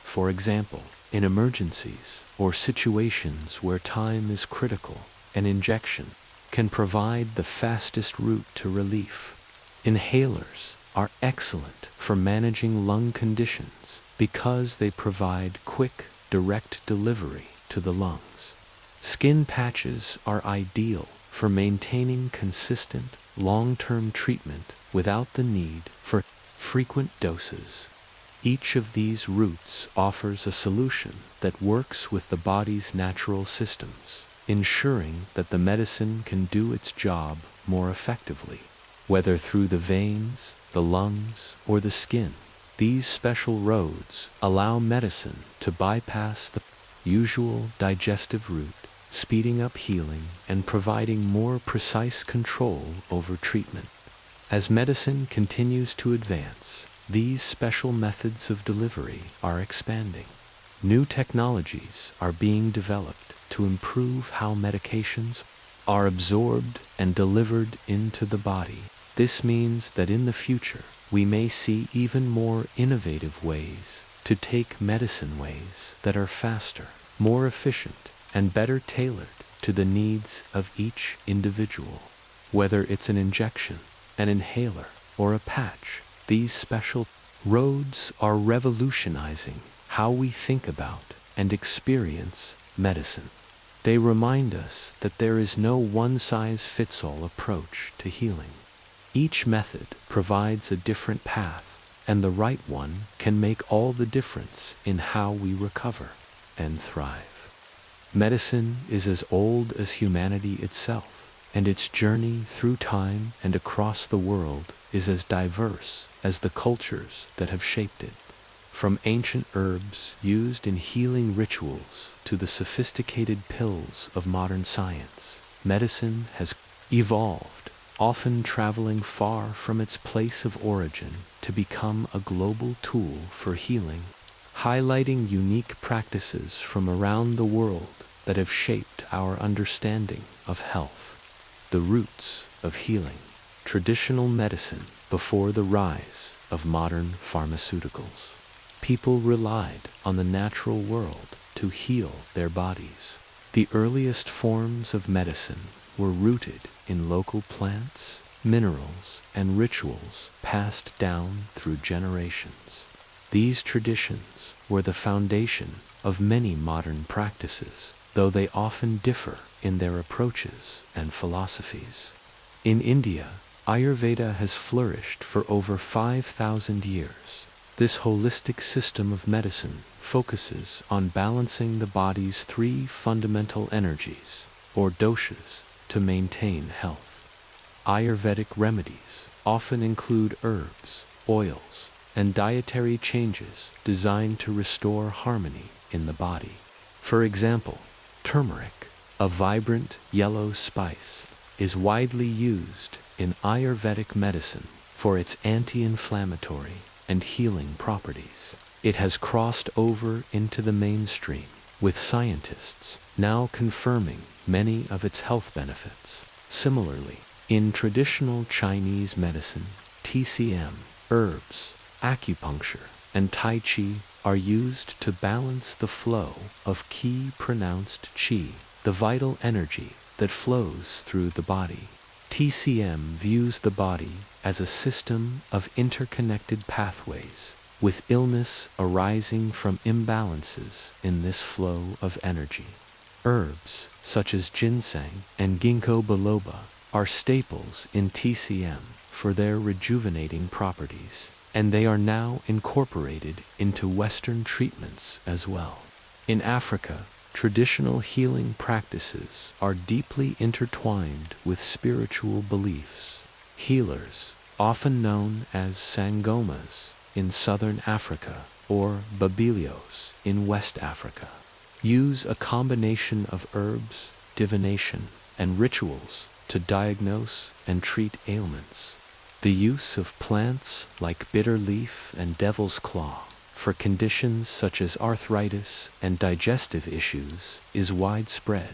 For example, in emergencies or situations where time is critical, an injection can provide the fastest route to relief. Inhalers are excellent for managing lung conditions because they provide quick, direct delivery to the lungs. Skin patches are ideal for maintaining consistent, long-term treatment without the need for frequent doses. Each of these routes offers a solution that works with the body's natural systems, ensuring that the medicine can do its job more effectively. Whether through the veins, the lungs, or the skin, these special roads allow medicine to bypass the usual digestive route, speeding up healing and providing more precise control over treatment. As medicine continues to advance, these special methods of delivery are expanding. New technologies are being developed to improve how medications are absorbed and delivered into the body. This means that in the future, we may see even more innovative ways to take medicine, ways that are faster, more efficient, and better tailored to the needs of each individual. Whether it's an injection, an inhaler, or a patch, these special roads are revolutionizing how we think about and experience medicine. They remind us that there is no one-size-fits-all approach to healing. Each method provides a different path, and the right one can make all the difference in how we recover and thrive. Medicine is as old as humanity itself, and its journey through time and across the world is as diverse as the cultures that have shaped it. From ancient herbs used in healing rituals to the sophisticated pills of modern science, medicine has evolved, often traveling far from its place of origin to become a global tool for healing, highlighting unique practices from around the world that have shaped our understanding of health. The roots of healing. Traditional medicine before the rise of modern pharmaceuticals. People relied on the natural world to heal their bodies. The earliest forms of medicine were rooted in local plants, minerals, and rituals passed down through generations. These traditions were the foundation of many modern practices, though they often differ in their approaches and philosophies. In India, Ayurveda has flourished for over 5,000 years. This holistic system of medicine focuses on balancing the body's three fundamental energies, or doshas, to maintain health. Ayurvedic remedies often include herbs, oils, and dietary changes designed to restore harmony in the body. For example, turmeric, a vibrant yellow spice, is widely used in Ayurvedic medicine for its anti-inflammatory and healing properties. It has crossed over into the mainstream, with scientists now confirming many of its health benefits. Similarly, in traditional Chinese medicine, TCM, herbs, acupuncture, and Tai Chi are used to balance the flow of qi, pronounced qi, the vital energy that flows through the body. TCM views the body as a system of interconnected pathways, with illness arising from imbalances in this flow of energy. Herbs, such as ginseng and ginkgo biloba, are staples in TCM for their rejuvenating properties, and they are now incorporated into Western treatments as well. In Africa, traditional healing practices are deeply intertwined with spiritual beliefs. Healers, often known as sangomas in southern Africa or babelios in West Africa, use a combination of herbs, divination, and rituals to diagnose and treat ailments. The use of plants like bitter leaf and devil's claw for conditions such as arthritis and digestive issues is widespread.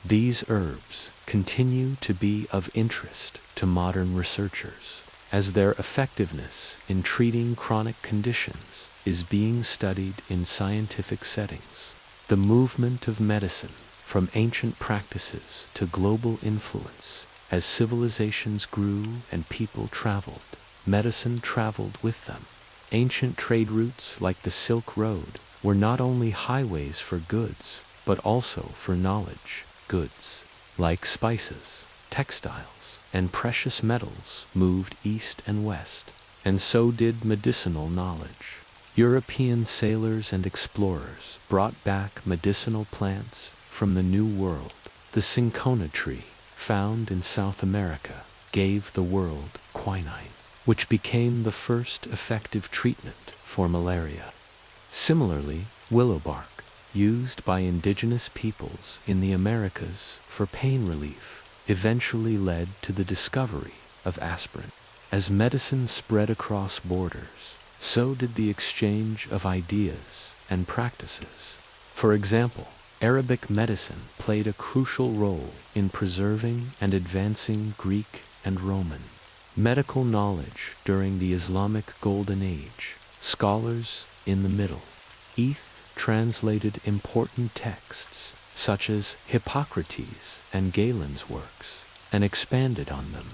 These herbs continue to be of interest to modern researchers, as their effectiveness in treating chronic conditions is being studied in scientific settings. The movement of medicine from ancient practices to global influence. As civilizations grew and people traveled, medicine traveled with them. Ancient trade routes like the Silk Road were not only highways for goods, but also for knowledge. Goods, like spices, textiles, and precious metals, moved east and west, and so did medicinal knowledge. European sailors and explorers brought back medicinal plants from the New World. The cinchona tree, found in South America, gave the world quinine, which became the first effective treatment for malaria. Similarly, willow bark, used by indigenous peoples in the Americas for pain relief, eventually led to the discovery of aspirin. As medicine spread across borders, so did the exchange of ideas and practices. For example, Arabic medicine played a crucial role in preserving and advancing Greek and Roman medical knowledge during the Islamic Golden Age. Scholars in the Middle East translated important texts such as Hippocrates and Galen's works and expanded on them.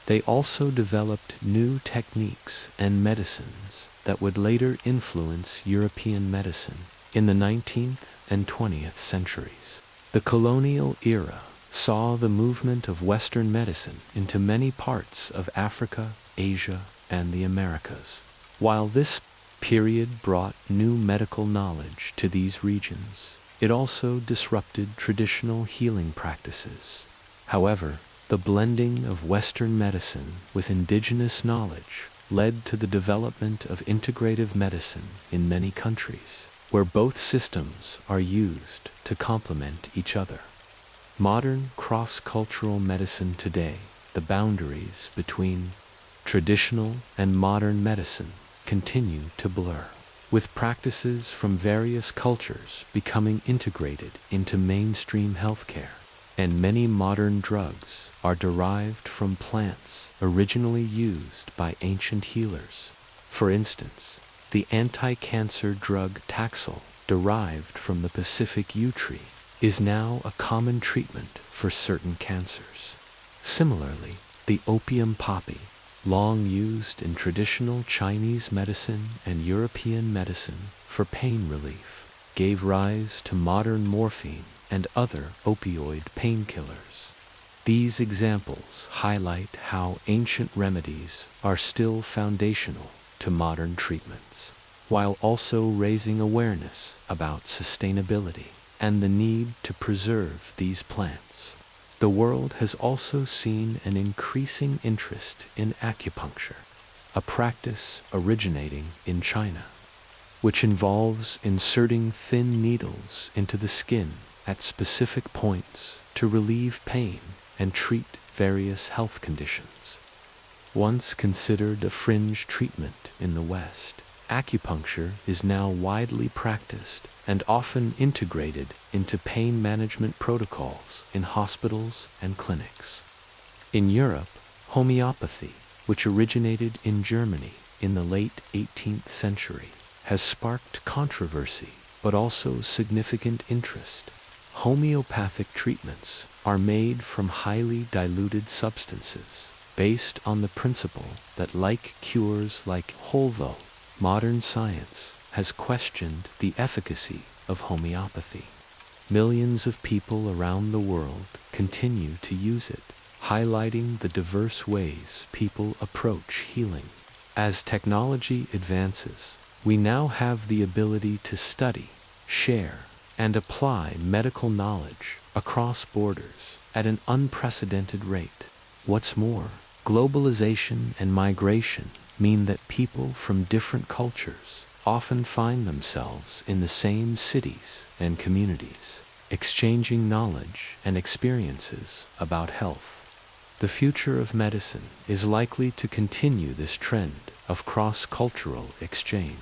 They also developed new techniques and medicines that would later influence European medicine in the 19th and 20th centuries. The colonial era saw the movement of Western medicine into many parts of Africa, Asia, and the Americas. While this period brought new medical knowledge to these regions, it also disrupted traditional healing practices. However, the blending of Western medicine with indigenous knowledge led to the development of integrative medicine in many countries, where both systems are used to complement each other. Modern cross-cultural medicine today, the boundaries between traditional and modern medicine continue to blur, with practices from various cultures becoming integrated into mainstream healthcare, and many modern drugs are derived from plants originally used by ancient healers. For instance, the anti-cancer drug Taxol, derived from the Pacific yew tree, is now a common treatment for certain cancers. Similarly, the opium poppy, long used in traditional Chinese medicine and European medicine for pain relief, gave rise to modern morphine and other opioid painkillers. These examples highlight how ancient remedies are still foundational to modern treatments, while also raising awareness about sustainability and the need to preserve these plants. The world has also seen an increasing interest in acupuncture, a practice originating in China, which involves inserting thin needles into the skin at specific points to relieve pain and treat various health conditions. Once considered a fringe treatment in the West, acupuncture is now widely practiced and often integrated into pain management protocols in hospitals and clinics. In Europe, homeopathy, which originated in Germany in the late 18th century, has sparked controversy but also significant interest. Homeopathic treatments are made from highly diluted substances, based on the principle that like cures like whole. Though modern science has questioned the efficacy of homeopathy, millions of people around the world continue to use it, highlighting the diverse ways people approach healing. As technology advances, we now have the ability to study, share, and apply medical knowledge across borders at an unprecedented rate. What's more, globalization and migration mean that people from different cultures often find themselves in the same cities and communities, exchanging knowledge and experiences about health. The future of medicine is likely to continue this trend of cross-cultural exchange.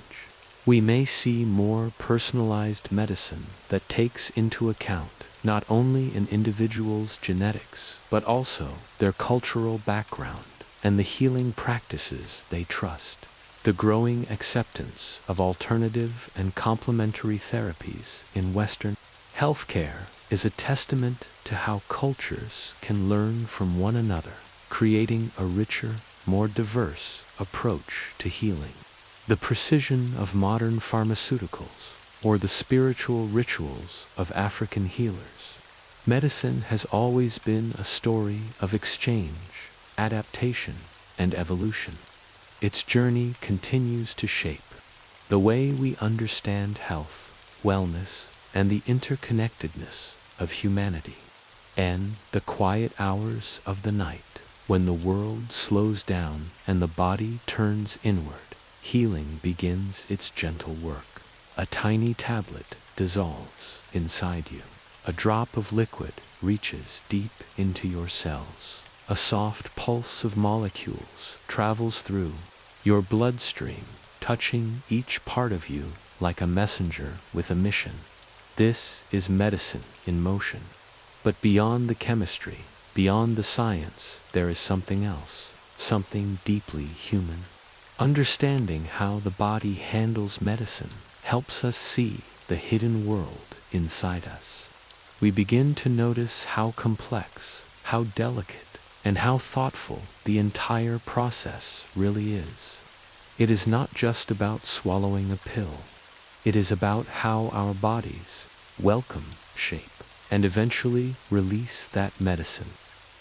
We may see more personalized medicine that takes into account not only an individual's genetics, but also their cultural background and the healing practices they trust. The growing acceptance of alternative and complementary therapies in Western healthcare is a testament to how cultures can learn from one another, creating a richer, more diverse approach to healing. The precision of modern pharmaceuticals, or the spiritual rituals of African healers. Medicine has always been a story of exchange, adaptation, and evolution. Its journey continues to shape the way we understand health, wellness, and the interconnectedness of humanity. And the quiet hours of the night, when the world slows down and the body turns inward, healing begins its gentle work. A tiny tablet dissolves inside you. A drop of liquid reaches deep into your cells. A soft pulse of molecules travels through your bloodstream, touching each part of you like a messenger with a mission. This is medicine in motion. But beyond the chemistry, beyond the science, there is something else, something deeply human. Understanding how the body handles medicine helps us see the hidden world inside us. We begin to notice how complex, how delicate, and how thoughtful the entire process really is. It is not just about swallowing a pill. It is about how our bodies welcome, shape, and eventually release that medicine.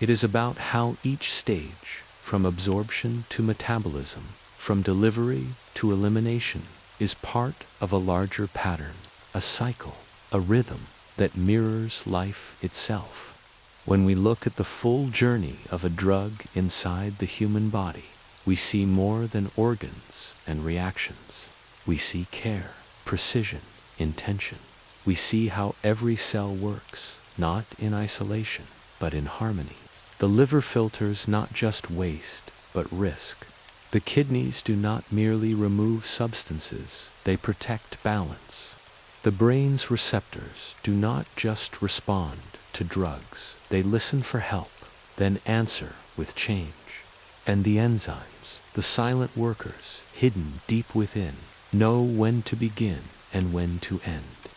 It is about how each stage, from absorption to metabolism, from delivery to elimination, is part of a larger pattern, a cycle, a rhythm that mirrors life itself. When we look at the full journey of a drug inside the human body, we see more than organs and reactions. We see care, precision, intention. We see how every cell works, not in isolation, but in harmony. The liver filters not just waste, but risk. The kidneys do not merely remove substances, they protect balance. The brain's receptors do not just respond to drugs, they listen for help, then answer with change. And the enzymes, the silent workers, hidden deep within, know when to begin and when to end.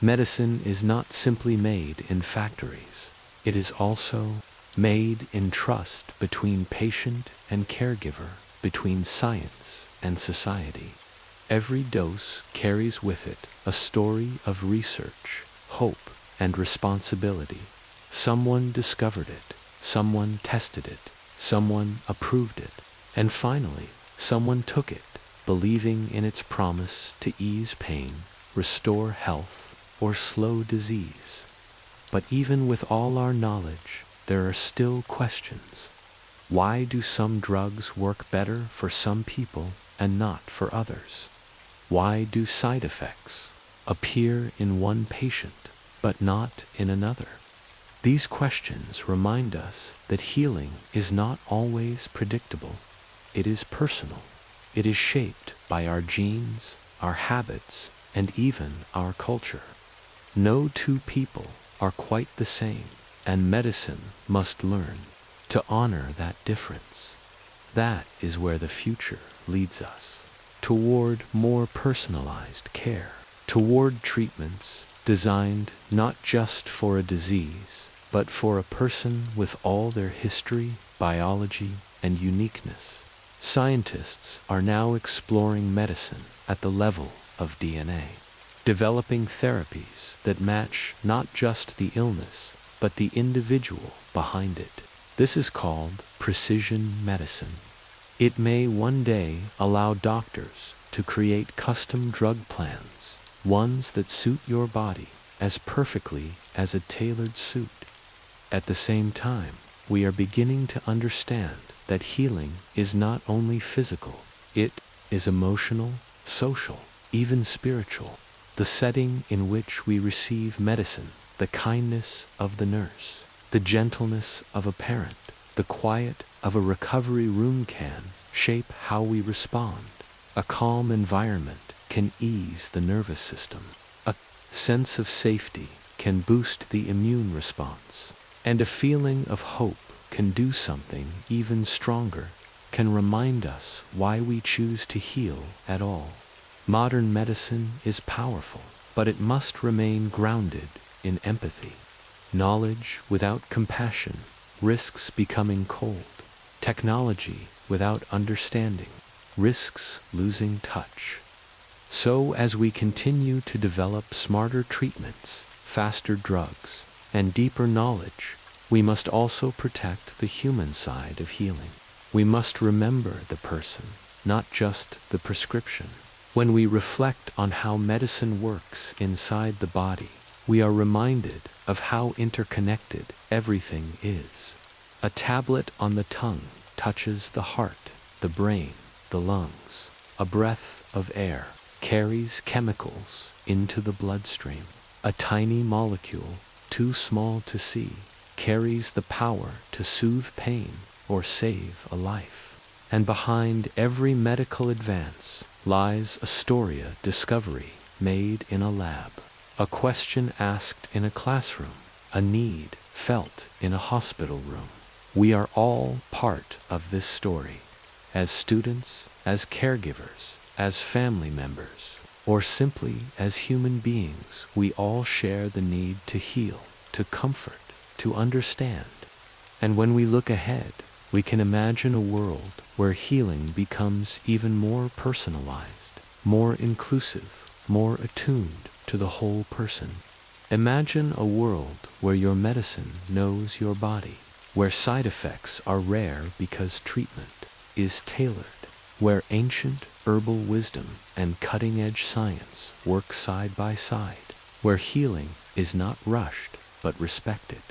Medicine is not simply made in factories. It is also made in trust between patient and caregiver, between science and society. Every dose carries with it a story of research, hope, and responsibility. Someone discovered it, someone tested it, someone approved it, and finally, someone took it, believing in its promise to ease pain, restore health, or slow disease. But even with all our knowledge, there are still questions. Why do some drugs work better for some people and not for others? Why do side effects appear in one patient but not in another? These questions remind us that healing is not always predictable. It is personal. It is shaped by our genes, our habits, and even our culture. No two people are quite the same, and medicine must learn to honor that difference. That is where the future leads us, toward more personalized care, toward treatments designed not just for a disease, but for a person with all their history, biology, and uniqueness. Scientists are now exploring medicine at the level of DNA, developing therapies that match not just the illness, but the individual behind it. This is called precision medicine. It may one day allow doctors to create custom drug plans, ones that suit your body as perfectly as a tailored suit. At the same time, we are beginning to understand that healing is not only physical, it is emotional, social, even spiritual. The setting in which we receive medicine, the kindness of the nurse, the gentleness of a parent, the quiet of a recovery room can shape how we respond. A calm environment can ease the nervous system. A sense of safety can boost the immune response. And a feeling of hope can do something even stronger, can remind us why we choose to heal at all. Modern medicine is powerful, but it must remain grounded in empathy. Knowledge without compassion risks becoming cold. Technology without understanding risks losing touch. So as we continue to develop smarter treatments, faster drugs, and deeper knowledge, we must also protect the human side of healing. We must remember the person, not just the prescription. When we reflect on how medicine works inside the body, we are reminded of how interconnected everything is. A tablet on the tongue touches the heart, the brain, the lungs. A breath of air carries chemicals into the bloodstream. A tiny molecule, too small to see, carries the power to soothe pain or save a life. And behind every medical advance lies a discovery made in a lab, a question asked in a classroom, a need felt in a hospital room. We are all part of this story, as students, as caregivers, as family members, or simply as human beings. We all share the need to heal, to comfort, to understand. And when we look ahead, we can imagine a world where healing becomes even more personalized, more inclusive, more attuned to the whole person. Imagine a world where your medicine knows your body, where side effects are rare because treatment is tailored, where ancient herbal wisdom and cutting-edge science work side by side, where healing is not rushed but respected,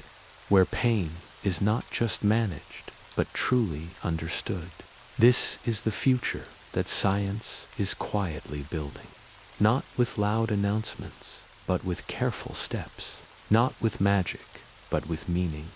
where pain is not just managed but truly understood. This is the future that science is quietly building, not with loud announcements, but with careful steps, not with magic, but with meaning.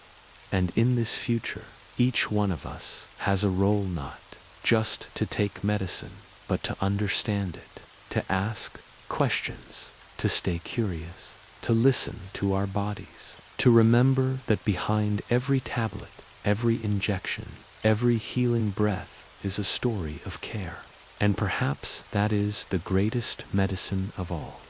And in this future, each one of us has a role, not just to take medicine, but to understand it, to ask questions, to stay curious, to listen to our bodies, to remember that behind every tablet, every injection, every healing breath is a story of care. And perhaps that is the greatest medicine of all.